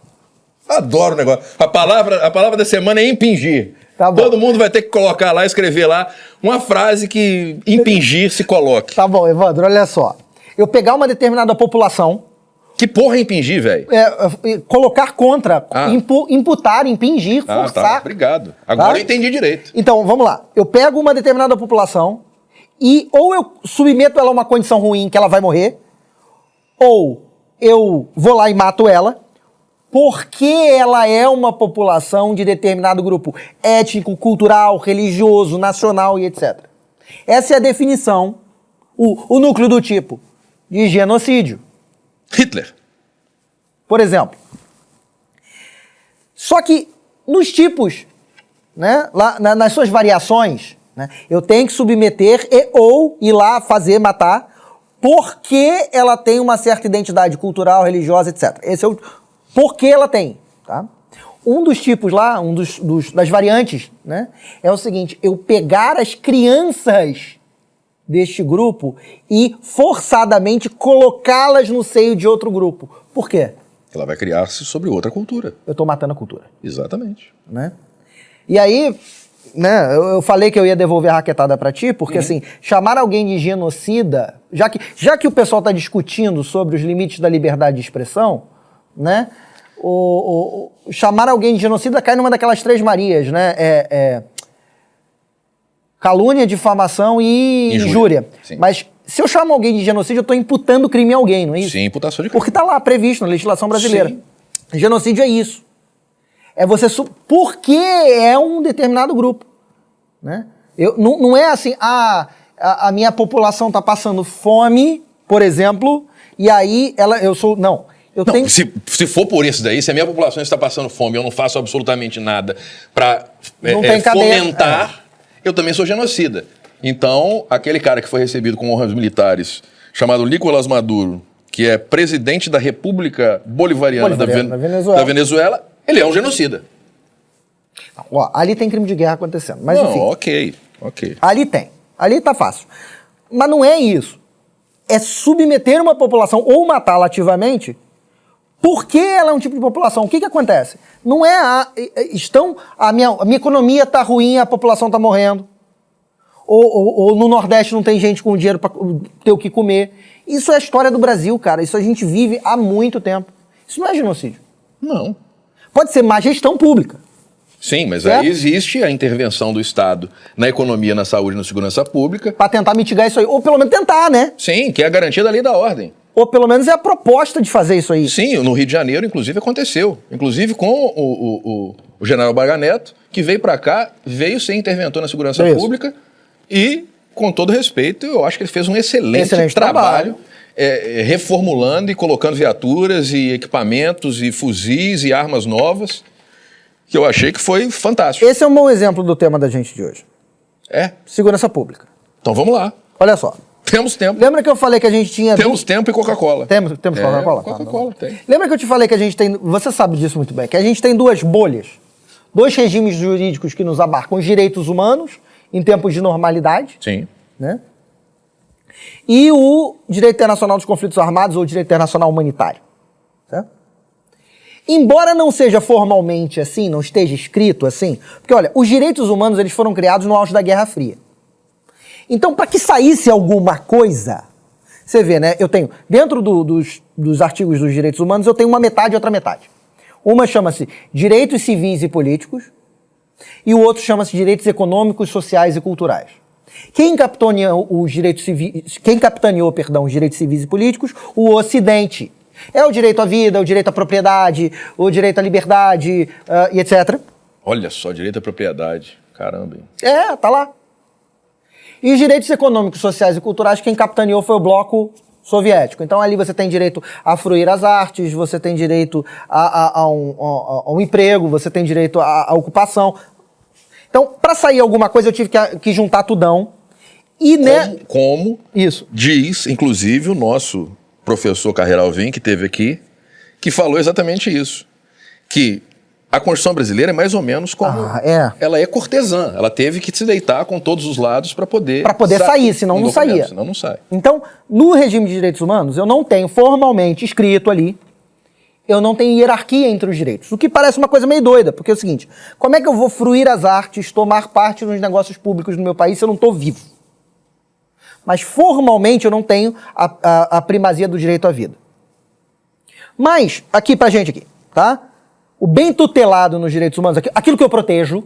Adoro o negócio. A palavra da semana é impingir. Tá bom. Todo mundo vai ter que colocar lá, escrever lá uma frase que impingir se coloque. Tá bom, Evandro, olha só. Eu pegar uma determinada população... Que porra é impingir, velho? Colocar contra, imputar, impingir, forçar. Tá, obrigado. Agora eu entendi direito. Então, vamos lá. Eu pego uma determinada população e ou eu submeto ela a uma condição ruim que ela vai morrer, ou eu vou lá e mato ela, porque ela é uma população de determinado grupo étnico, cultural, religioso, nacional e etc. Essa é a definição, o núcleo do tipo de genocídio. Hitler. Por exemplo. Só que nos tipos, né, lá, nas suas variações, né, eu tenho que submeter ou ir lá fazer, matar, porque ela tem uma certa identidade cultural, religiosa, etc. Esse é o porque ela tem, tá? Um dos tipos lá, das variantes, né, é o seguinte: eu pegar as crianças deste grupo e forçadamente colocá-las no seio de outro grupo. Por quê? Ela vai criar-se sobre outra cultura. Eu estou matando a cultura. Exatamente. Né? E aí, né, eu falei que eu ia devolver a raquetada para ti, porque assim, chamar alguém de genocida, já que o pessoal está discutindo sobre os limites da liberdade de expressão, né, chamar alguém de genocida cai numa daquelas três Marias, né? Calúnia, difamação e injúria. Mas se eu chamo alguém de genocídio, eu estou imputando crime a alguém, não é isso? Sim, imputação de crime. Porque está lá previsto na legislação brasileira. Sim. Genocídio é isso. É você... Porque é um determinado grupo. Né? Não é assim, a minha população está passando fome, por exemplo, e aí eu sou... Não. Tenho... Se for por isso daí, se a minha população está passando fome e eu não faço absolutamente nada para fomentar... Eu também sou genocida. Então, aquele cara que foi recebido com honras militares, chamado Nicolás Maduro, que é presidente da República Bolivariana da Venezuela, ele é um genocida. Ó, ali tem crime de guerra acontecendo. Mas, não, enfim. ok. Ali tem. Ali tá fácil. Mas não é isso. É submeter uma população ou matá-la ativamente porque ela é um tipo de população. O que acontece? Não é a minha economia está ruim, a população está morrendo. Ou no Nordeste não tem gente com dinheiro para ter o que comer. Isso é a história do Brasil, cara. Isso a gente vive há muito tempo. Isso não é genocídio. Não. Pode ser má gestão pública. Sim, mas aí existe a intervenção do Estado na economia, na saúde e na segurança pública. Para tentar mitigar isso aí. Ou pelo menos tentar, né? Sim, que é a garantia da lei da ordem. Ou pelo menos é a proposta de fazer isso aí. Sim, no Rio de Janeiro, inclusive, aconteceu. Inclusive com o general Braga Neto, que veio para cá, veio ser interventor na segurança pública e, com todo respeito, eu acho que ele fez um excelente trabalho reformulando e colocando viaturas e equipamentos e fuzis e armas novas, que eu achei que foi fantástico. Esse é um bom exemplo do tema da gente de hoje. Segurança pública. Então vamos lá. Olha só. Temos tempo. Lembra que eu falei que a gente tinha... Temos tempo e Coca-Cola. Temos Coca-Cola? Coca-Cola tem. Lembra que eu te falei que a gente tem... Você sabe disso muito bem. Que a gente tem duas bolhas. Dois regimes jurídicos que nos abarcam os direitos humanos em tempos de normalidade. Sim. Né? E o direito internacional dos conflitos armados ou o direito internacional humanitário. Certo? Embora não seja formalmente assim, não esteja escrito assim... Porque, olha, os direitos humanos eles foram criados no auge da Guerra Fria. Então, para que saísse alguma coisa, você vê, né? Eu tenho, dentro dos artigos dos direitos humanos, eu tenho uma metade e outra metade. Uma chama-se direitos civis e políticos, e o outro chama-se direitos econômicos, sociais e culturais. Quem capitaneou os direitos civis, os direitos civis e políticos? O Ocidente. É o direito à vida, o direito à propriedade, o direito à liberdade, e etc. Olha só, direito à propriedade. Caramba, hein? Tá lá. E os direitos econômicos, sociais e culturais, quem capitaneou foi o bloco soviético. Então ali você tem direito a fruir as artes, você tem direito a um emprego, você tem direito à ocupação. Então, para sair alguma coisa, eu tive que juntar tudão. E, né? Como isso diz, inclusive, o nosso professor Carreira Alvim, que esteve aqui, que falou exatamente isso. Que a Constituição brasileira é mais ou menos como... Ela é cortesã. Ela teve que se deitar com todos os lados para poder... sair, senão não saía. Senão não sai. Então, no regime de direitos humanos, eu não tenho formalmente escrito ali, eu não tenho hierarquia entre os direitos. O que parece uma coisa meio doida, porque é o seguinte, como é que eu vou fruir as artes, tomar parte nos negócios públicos do meu país se eu não estou vivo? Mas formalmente eu não tenho a primazia do direito à vida. Mas, aqui pra gente aqui, tá? O bem tutelado nos direitos humanos, aquilo que eu protejo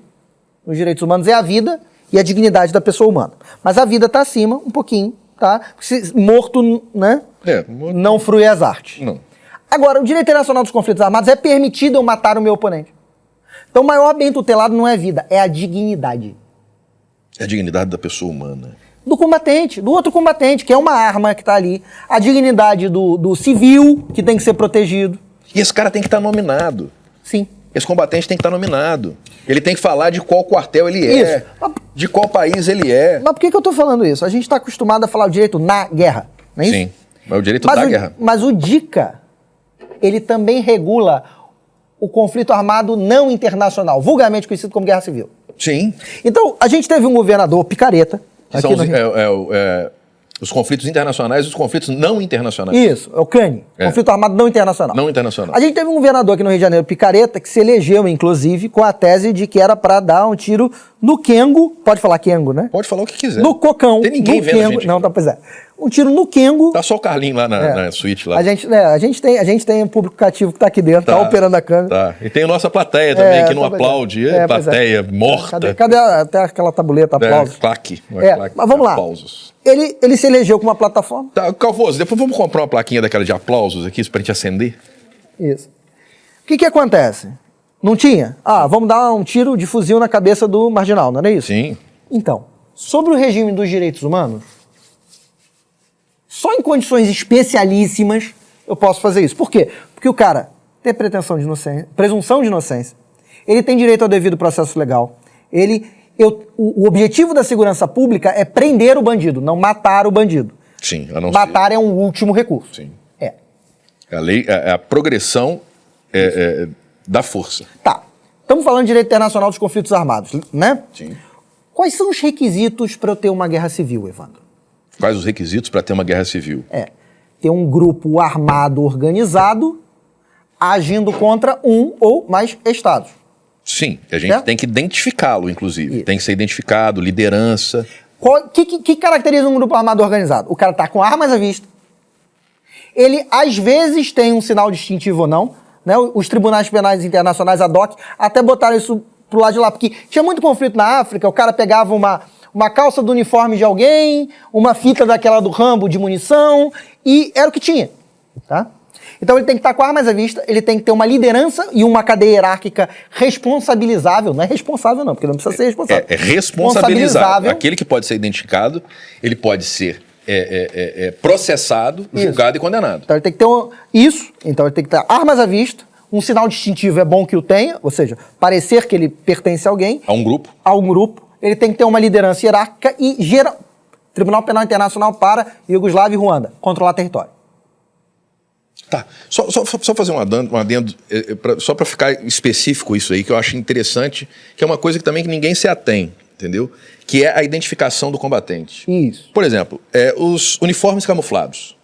nos direitos humanos é a vida e a dignidade da pessoa humana. Mas a vida tá acima um pouquinho, tá? Porque morto, né? Morto. Não frui as artes. Não. Agora, o direito internacional dos conflitos armados é permitido eu matar o meu oponente. Então, o maior bem tutelado não é a vida, é a dignidade. É a dignidade da pessoa humana. Do combatente, do outro combatente, que é uma arma que está ali. A dignidade do civil, que tem que ser protegido. E esse cara tem que estar nominado. Sim. Esse combatente tem que estar nominado. Ele tem que falar de qual quartel ele é, de qual país ele é. Mas por que eu estou falando isso? A gente está acostumado a falar o direito na guerra, não é isso? Sim, mas o direito da guerra. Mas o DICA, ele também regula o conflito armado não internacional, vulgarmente conhecido como guerra civil. Sim. Então, a gente teve um governador picareta. Que são os conflitos internacionais e os conflitos não internacionais. Isso, é o CANI, conflito armado não internacional. Não internacional. A gente teve um governador aqui no Rio de Janeiro, picareta, que se elegeu, inclusive, com a tese de que era para dar um tiro no Kengo, pode falar Kengo, né? Pode falar o que quiser. No cocão. Tem ninguém vendo a gente. Não, tá, pois é. Um tiro no Kengo. Tá só o Carlinho lá na suíte lá. A gente tem um público cativo que tá aqui dentro, tá operando a câmera. Tá. E tem a nossa plateia também, que não aplaude. Plateia morta. Cadê até aquela tabuleta, aplausos? Claque. Mas vamos lá. Aplausos. Ele se elegeu com uma plataforma. Tá, Calvoso, depois vamos comprar uma plaquinha daquela de aplausos aqui, pra gente acender. Isso. O que acontece? Não tinha? Vamos dar um tiro de fuzil na cabeça do marginal, não era isso? Sim. Então, sobre o regime dos direitos humanos, só em condições especialíssimas eu posso fazer isso. Por quê? Porque o cara tem presunção de inocência, ele tem direito ao devido processo legal, o objetivo da segurança pública é prender o bandido, não matar o bandido. Sim, a não matar é um último recurso. Sim. A lei, a progressão da força. Tá. Estamos falando de direito internacional dos conflitos armados, né? Sim. Quais são os requisitos para eu ter uma guerra civil, Evandro? Quais os requisitos para ter uma guerra civil? Ter um grupo armado organizado agindo contra um ou mais estados. Sim, a gente tem que identificá-lo, inclusive. Isso. Tem que ser identificado, liderança. O que caracteriza um grupo armado organizado? O cara tá com armas à vista. Ele, às vezes, tem um sinal distintivo ou não. Né? Os tribunais penais internacionais, a DOC, até botaram isso pro lado de lá. Porque tinha muito conflito na África, o cara pegava uma calça do uniforme de alguém, uma fita daquela do Rambo de munição, e era o que tinha, tá? Então ele tem que estar com armas à vista, ele tem que ter uma liderança e uma cadeia hierárquica responsabilizável. Não é responsável não, porque não precisa ser responsável. É responsabilizável. Aquele que pode ser identificado, ele pode ser processado, julgado e condenado. Então ele tem que ter então ele tem que ter armas à vista, um sinal distintivo é bom que o tenha, ou seja, parecer que ele pertence a alguém. A um grupo. Ele tem que ter uma liderança hierárquica e Tribunal Penal Internacional para Iugoslávia e Ruanda, controlar território. Tá, só fazer um adendo só para ficar específico isso aí, que eu acho interessante, que é uma coisa que também que ninguém se atém, entendeu? Que é a identificação do combatente. Isso. Por exemplo, os uniformes camuflados.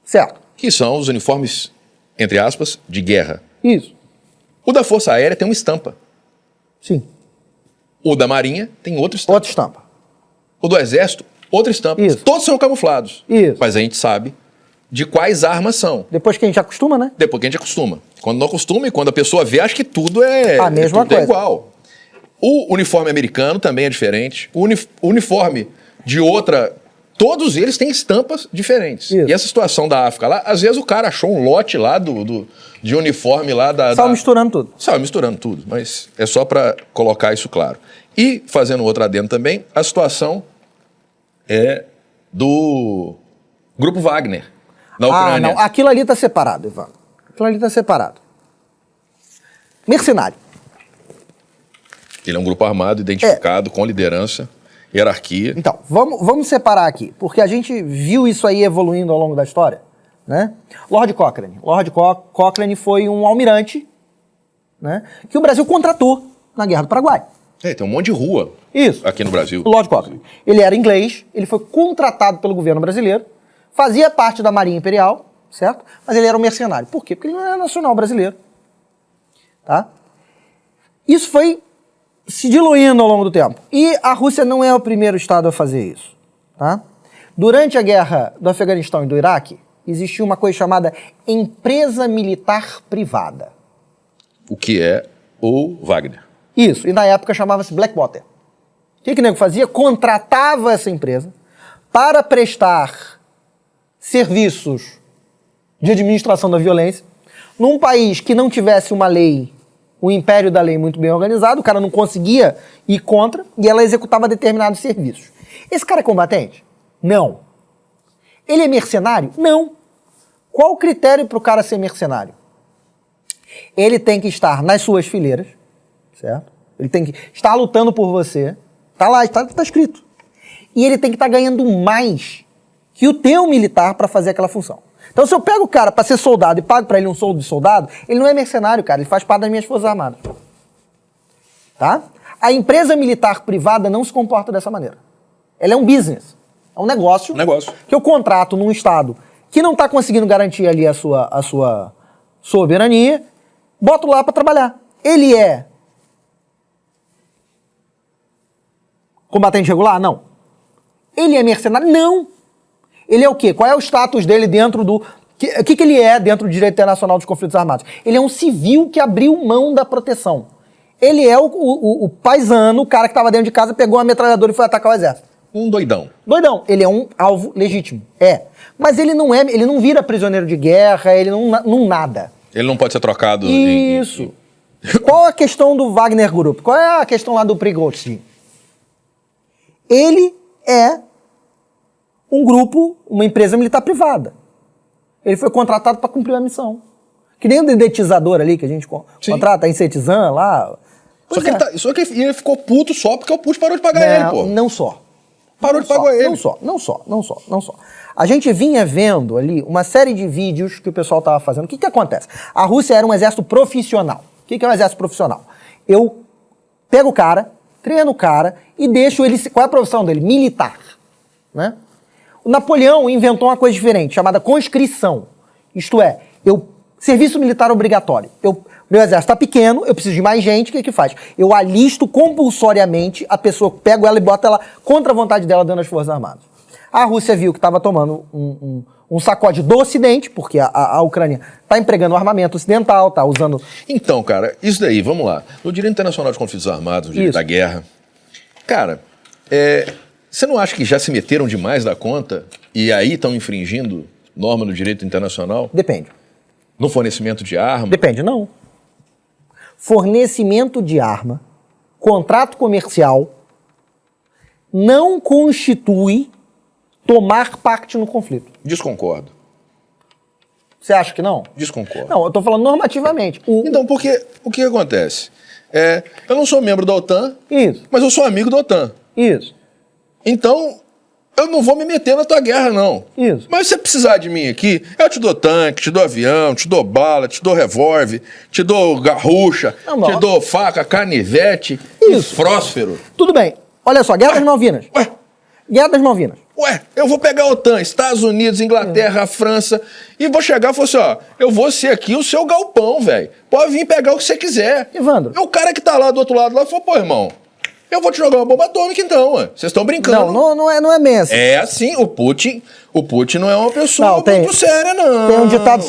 Certo. Que são os uniformes, entre aspas, de guerra. Isso. O da Força Aérea tem uma estampa. Sim. O da Marinha tem outra estampa. Outra estampa. O do Exército, outra estampa. Isso. Todos são camuflados. Isso. Mas a gente sabe de quais armas são. Depois que a gente acostuma, né? Depois que a gente acostuma. Quando não acostuma e quando a pessoa vê, acha que tudo é, A mesma tudo é coisa. igual. O uniforme americano também é diferente. O uniforme de outra... Todos eles têm estampas diferentes. Isso. E essa situação da África lá, às vezes o cara achou um lote lá de uniforme lá da... Só misturando tudo. Saiu misturando tudo, mas é só para colocar isso claro. E, fazendo outro adendo também, a situação é do Grupo Wagner, na Ucrânia. Não. Aquilo ali tá separado, Ivan. Aquilo ali tá separado. Mercenário. Ele é um grupo armado, identificado, com liderança, hierarquia. Então, vamos separar aqui, porque a gente viu isso aí evoluindo ao longo da história, né? Lord Cochrane. Lord Cochrane foi um almirante, né, que o Brasil contratou na Guerra do Paraguai. Tem um monte de rua Isso. aqui no Brasil. O Lord Cochrane. Ele era inglês, ele foi contratado pelo governo brasileiro, fazia parte da Marinha Imperial, certo? Mas ele era um mercenário. Por quê? Porque ele não era nacional brasileiro. Tá? Isso foi se diluindo ao longo do tempo. E a Rússia não é o primeiro estado a fazer isso. Tá? Durante a guerra do Afeganistão e do Iraque, existia uma coisa chamada empresa militar privada. O que é o Wagner. Isso, e na época chamava-se Blackwater. O que o nego fazia? Contratava essa empresa para prestar serviços de administração da violência num país que não tivesse uma lei, um império da lei muito bem organizado, o cara não conseguia ir contra e ela executava determinados serviços. Esse cara é combatente? Não. Ele é mercenário? Não. Qual o critério para o cara ser mercenário? Ele tem que estar nas suas fileiras, certo? Ele tem que estar lutando por você. Tá lá, tá escrito. E ele tem que estar ganhando mais que o teu militar para fazer aquela função. Então, se eu pego o cara para ser soldado e pago para ele um soldo de soldado, ele não é mercenário, cara. Ele faz parte das minhas Forças Armadas. Tá? A empresa militar privada não se comporta dessa maneira. Ela é um business. É um negócio. Que eu contrato num estado que não está conseguindo garantir ali a sua soberania, boto lá para trabalhar. Ele é combatente regular? Não. Ele é mercenário? Não. Ele é o quê? Qual é o status dele dentro do... O que ele é dentro do direito internacional dos conflitos armados? Ele é um civil que abriu mão da proteção. Ele é o paisano, o cara que estava dentro de casa, pegou uma metralhadora e foi atacar o exército. Um doidão. Doidão. Ele é um alvo legítimo. É. Mas ele não vira prisioneiro de guerra, ele não nada. Ele não pode ser trocado. Isso. Qual a questão do Wagner Group? Qual é a questão lá do Prigozhin? Ele é um grupo, uma empresa militar privada. Ele foi contratado para cumprir uma missão. Que nem o dedetizador ali que a gente contrata, a Insetizan lá. Só que ele ficou puto só porque o Putin parou de pagar ele, pô. Não só. Parou de pagar ele. Não só. A gente vinha vendo ali uma série de vídeos que o pessoal estava fazendo. O que acontece? A Rússia era um exército profissional. O que é um exército profissional? Eu pego o cara, treino o cara e deixo ele... Qual é a profissão dele? Militar. Né? O Napoleão inventou uma coisa diferente, chamada conscrição. Isto é, serviço militar obrigatório. Meu exército está pequeno, eu preciso de mais gente, o que faz? Eu alisto compulsoriamente a pessoa, pego ela e boto ela contra a vontade dela dentro das Forças Armadas. A Rússia viu que estava tomando um sacode do Ocidente, porque a Ucrânia está empregando armamento ocidental, está usando... Então, cara, isso daí, vamos lá. No direito internacional de conflitos armados, no direito da guerra, cara, você não acha que já se meteram demais da conta e aí estão infringindo norma do direito internacional? Depende. No fornecimento de arma? Depende, não. Fornecimento de arma, contrato comercial, não constitui tomar parte no conflito. Desconcordo. Você acha que não? Desconcordo. Não, eu tô falando normativamente. Então, porque o que acontece? Eu não sou membro da OTAN, Isso. mas eu sou amigo da OTAN. Isso. Então, eu não vou me meter na tua guerra, não. Isso. Mas se você precisar de mim aqui, eu te dou tanque, te dou avião, te dou bala, te dou revólver, te dou garrucha, te dou faca, canivete e fósforo. Tudo bem. Olha só, Guerra das Malvinas. Guerra das Malvinas. Eu vou pegar a OTAN, Estados Unidos, Inglaterra, França, e vou chegar e falar assim, ó, eu vou ser aqui o seu galpão, velho. Pode vir pegar o que você quiser. Evandro. E o cara que tá lá do outro lado, lá, falou, pô, irmão, Eu vou te jogar uma bomba atômica então, ué. Vocês estão brincando. Não é bem assim. É assim, o Putin não é uma pessoa Não, muito séria, não. Tem um ditado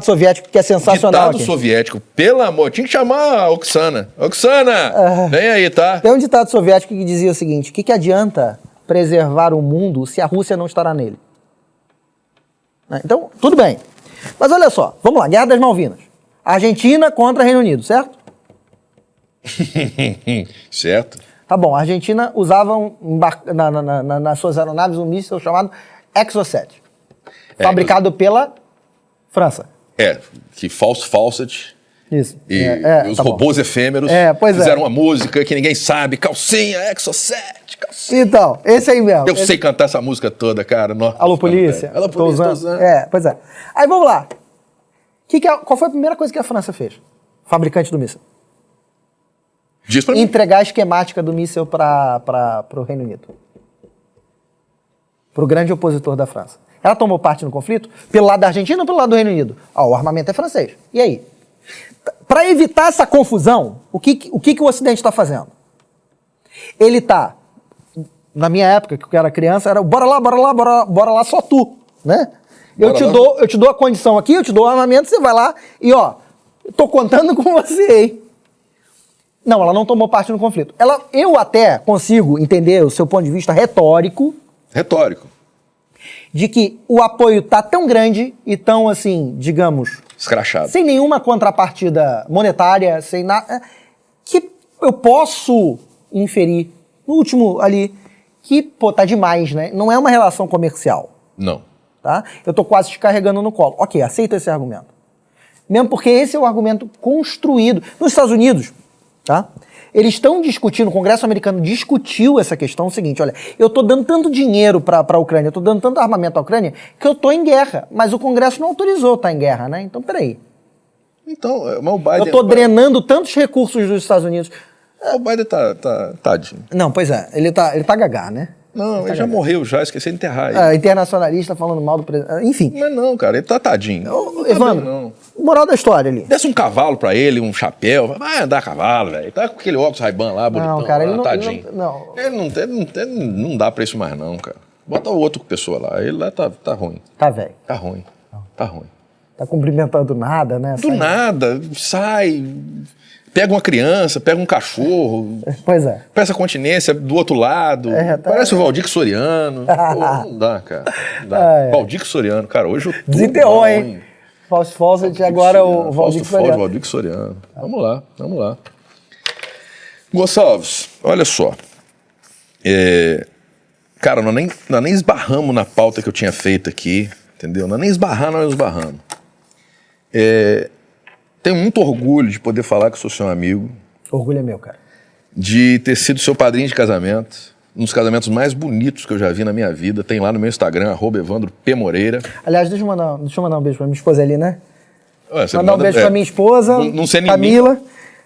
soviético que é sensacional Ditado aqui. soviético, pelo amor, tinha que chamar a Oksana. Oksana, vem aí, tá? Tem um ditado soviético que dizia o seguinte: o que adianta preservar o mundo se a Rússia não estará nele? Então, tudo bem. Mas olha só, vamos lá, Guerra das Malvinas. Argentina contra Reino Unido, certo? Certo. Tá bom, a Argentina usava nas suas aeronaves um míssil chamado Exocet, fabricado pela França. Que Fawcett Isso. e os tá robôs efêmeros fizeram uma música que ninguém sabe, calcinha, Exocet, calcinha. Então, esse aí mesmo. Eu sei cantar essa música toda, cara. Nossa, Alô, polícia. Alô, polícia, tô usando. Pois é. Aí vamos lá. Qual foi a primeira coisa que a França fez? Fabricante do míssil. Diz pra mim. Entregar a esquemática do míssil para o Reino Unido. Para o grande opositor da França. Ela tomou parte no conflito pelo lado da Argentina ou pelo lado do Reino Unido? O armamento é francês. E aí? Para evitar essa confusão, o que o Ocidente está fazendo? Ele está, na minha época, que eu era criança, era bora lá, só tu, né? Eu te dou a condição aqui, eu te dou o armamento, você vai lá e tô contando com você, hein? Não, ela não tomou parte no conflito. Eu até consigo entender o seu ponto de vista retórico. Retórico. De que o apoio tá tão grande e tão, assim, digamos... Escrachado. Sem nenhuma contrapartida monetária, sem nada... Que eu posso inferir, no último ali, que, tá demais, né? Não é uma relação comercial. Não. Tá? Eu tô quase te carregando no colo. Ok, aceito esse argumento. Mesmo porque esse é o argumento construído. Nos Estados Unidos... Tá? Eles estão discutindo, o Congresso americano discutiu essa questão, o seguinte, olha, eu estou dando tanto dinheiro para a Ucrânia, eu estou dando tanto armamento à Ucrânia, que eu estou em guerra, mas o Congresso não autorizou estar em guerra, né? Então, peraí. Então, mas o Biden... Eu estou drenando tantos recursos dos Estados Unidos. O Biden tá tadinho. Não, pois é, ele tá gagá, né? Não, ele já morreu, já esqueci de enterrar ele. Internacionalista falando mal do presidente, enfim. Mas não, cara, ele tá tadinho. Evandro, moral da história ali. Desse um cavalo pra ele, um chapéu, vai andar a cavalo, velho. Tá com aquele óculos Ray-Ban lá, bonitão. Não, cara, lá, ele não... tadinho. Não. Não dá pra isso mais não, cara. Bota o outro pessoa lá, ele lá tá ruim. Tá velho. Tá ruim. Tá cumprimentando nada, né? Do nada, sai... Pega uma criança, pega um cachorro. Pois é. Peça continência do outro lado. Parece o Valdir Soriano. Pô, não dá, cara. Não dá. Valdir Soriano, cara, hoje eu tô desenterrou, mal, hein? Fausto agora o Valdir Soriano. Valdir Soriano. Vamos lá. Gonçalves, olha só. Cara, nós nem esbarramos na pauta que eu tinha feito aqui, entendeu? Nós nem esbarramos. Tenho muito orgulho de poder falar que eu sou seu amigo. Orgulho é meu, cara. De ter sido seu padrinho de casamento. Um dos casamentos mais bonitos que eu já vi na minha vida. Tem lá no meu Instagram, @EvandroPMoreira. Aliás, deixa eu mandar um beijo pra minha esposa ali, né? Você mandar um beijo pra minha esposa, não sei Camila.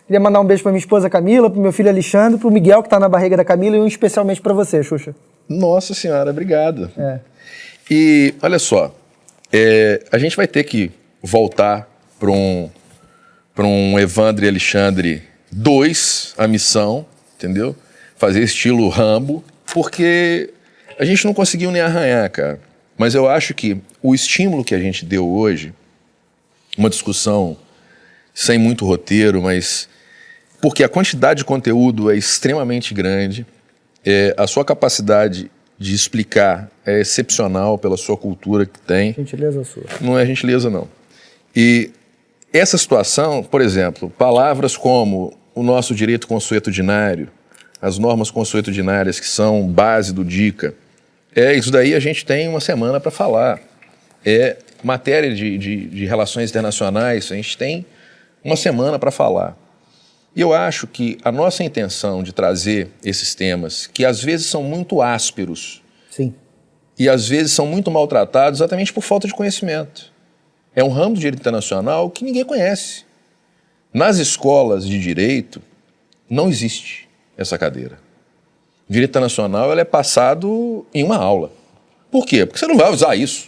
Queria mandar um beijo pra minha esposa Camila, pro meu filho Alexandre, pro Miguel, que tá na barriga da Camila, e um especialmente pra você, Xuxa. Nossa Senhora, obrigado. E olha só, a gente vai ter que voltar para um Evandro e Alexandre 2, a missão, entendeu? Fazer estilo Rambo, porque a gente não conseguiu nem arranhar, cara. Mas eu acho que o estímulo que a gente deu hoje, uma discussão sem muito roteiro, mas porque a quantidade de conteúdo é extremamente grande, a sua capacidade de explicar é excepcional pela sua cultura que tem. Gentileza sua. Não é gentileza, não. E essa situação, por exemplo, palavras como o nosso direito consuetudinário, as normas consuetudinárias que são base do DICA, isso daí a gente tem uma semana para falar. Matéria de relações internacionais, a gente tem uma semana para falar. E eu acho que a nossa intenção de trazer esses temas, que às vezes são muito ásperos, sim, e às vezes são muito maltratados exatamente por falta de conhecimento. É um ramo do direito internacional que ninguém conhece. Nas escolas de direito, não existe essa cadeira. Direito internacional ela é passado em uma aula. Por quê? Porque você não vai usar isso.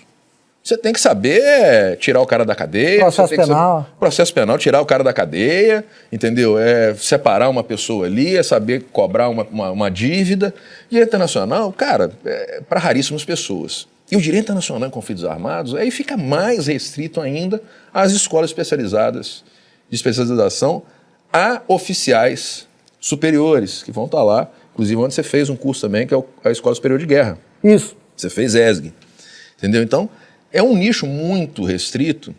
Você tem que saber tirar o cara da cadeia. Processo penal. Processo penal, tirar o cara da cadeia, entendeu? Separar uma pessoa ali, saber cobrar uma dívida. Direito internacional, cara, é para raríssimas pessoas. E o direito internacional em conflitos armados, aí fica mais restrito ainda às escolas especializadas de especialização, a oficiais superiores, que vão estar lá, inclusive onde você fez um curso também, que é a Escola Superior de Guerra. Isso. Você fez ESG, entendeu? Então, é um nicho muito restrito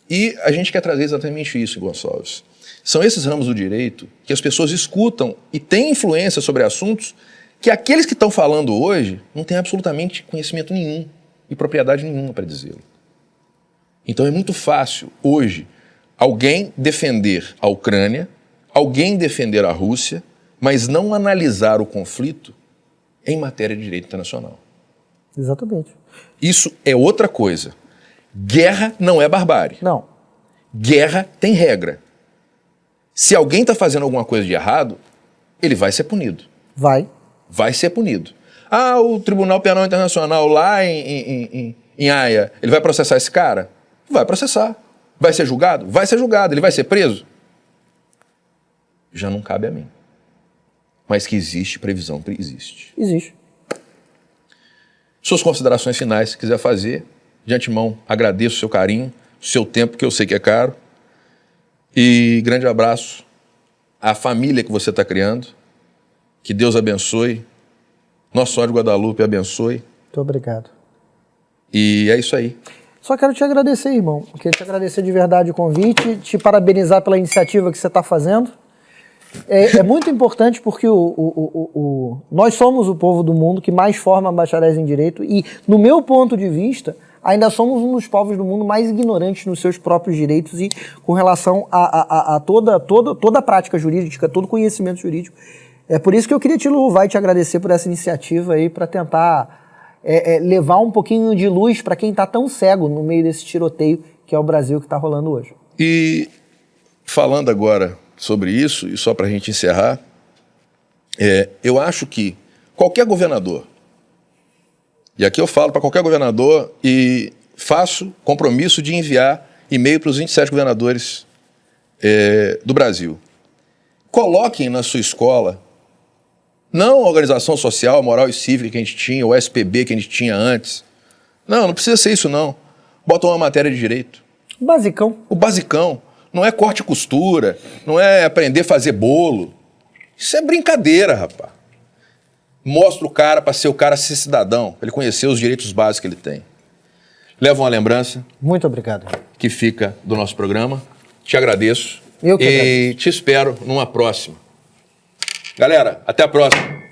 e a gente quer trazer exatamente isso, Gonçalves. São esses ramos do direito que as pessoas escutam e têm influência sobre assuntos que aqueles que estão falando hoje não têm absolutamente conhecimento nenhum e propriedade nenhuma para dizê-lo. Então é muito fácil hoje alguém defender a Ucrânia, alguém defender a Rússia, mas não analisar o conflito em matéria de direito internacional. Exatamente. Isso é outra coisa. Guerra não é barbárie. Não. Guerra tem regra. Se alguém está fazendo alguma coisa de errado, ele vai ser punido. Vai ser punido. Ah, o Tribunal Penal Internacional lá em Haia, ele vai processar esse cara? Vai processar. Vai ser julgado? Vai ser julgado. Ele vai ser preso? Já não cabe a mim. Mas que existe previsão, existe. Existe. Suas considerações finais, se quiser fazer, de antemão, agradeço o seu carinho, o seu tempo, que eu sei que é caro. E grande abraço à família que você está criando. Que Deus abençoe. Nosso Senhor de Guadalupe abençoe. Muito obrigado. E é isso aí. Só quero te agradecer, irmão. Quero te agradecer de verdade o convite, te parabenizar pela iniciativa que você está fazendo. É muito importante porque nós somos o povo do mundo que mais forma bacharéis em direito e, no meu ponto de vista, ainda somos um dos povos do mundo mais ignorantes nos seus próprios direitos e com relação a toda a prática jurídica, todo conhecimento jurídico. É por isso que eu queria te louvar e te agradecer por essa iniciativa aí para tentar levar um pouquinho de luz para quem está tão cego no meio desse tiroteio que é o Brasil que está rolando hoje. E falando agora sobre isso, e só para a gente encerrar, eu acho que qualquer governador, e aqui eu falo para qualquer governador e faço compromisso de enviar e-mail para os 27 governadores do Brasil. Coloquem na sua escola, não a organização social, moral e cívica que a gente tinha, o SPB que a gente tinha antes. Não precisa ser isso não. Bota uma matéria de direito. Basicão. O basicão. Não é corte e costura, não é aprender a fazer bolo. Isso é brincadeira, rapaz. Mostra o cara para ser o cara ser cidadão, para ele conhecer os direitos básicos que ele tem. Leva uma lembrança. Muito obrigado. Que fica do nosso programa. Te agradeço. Eu que agradeço. E te espero numa próxima. Galera, até a próxima.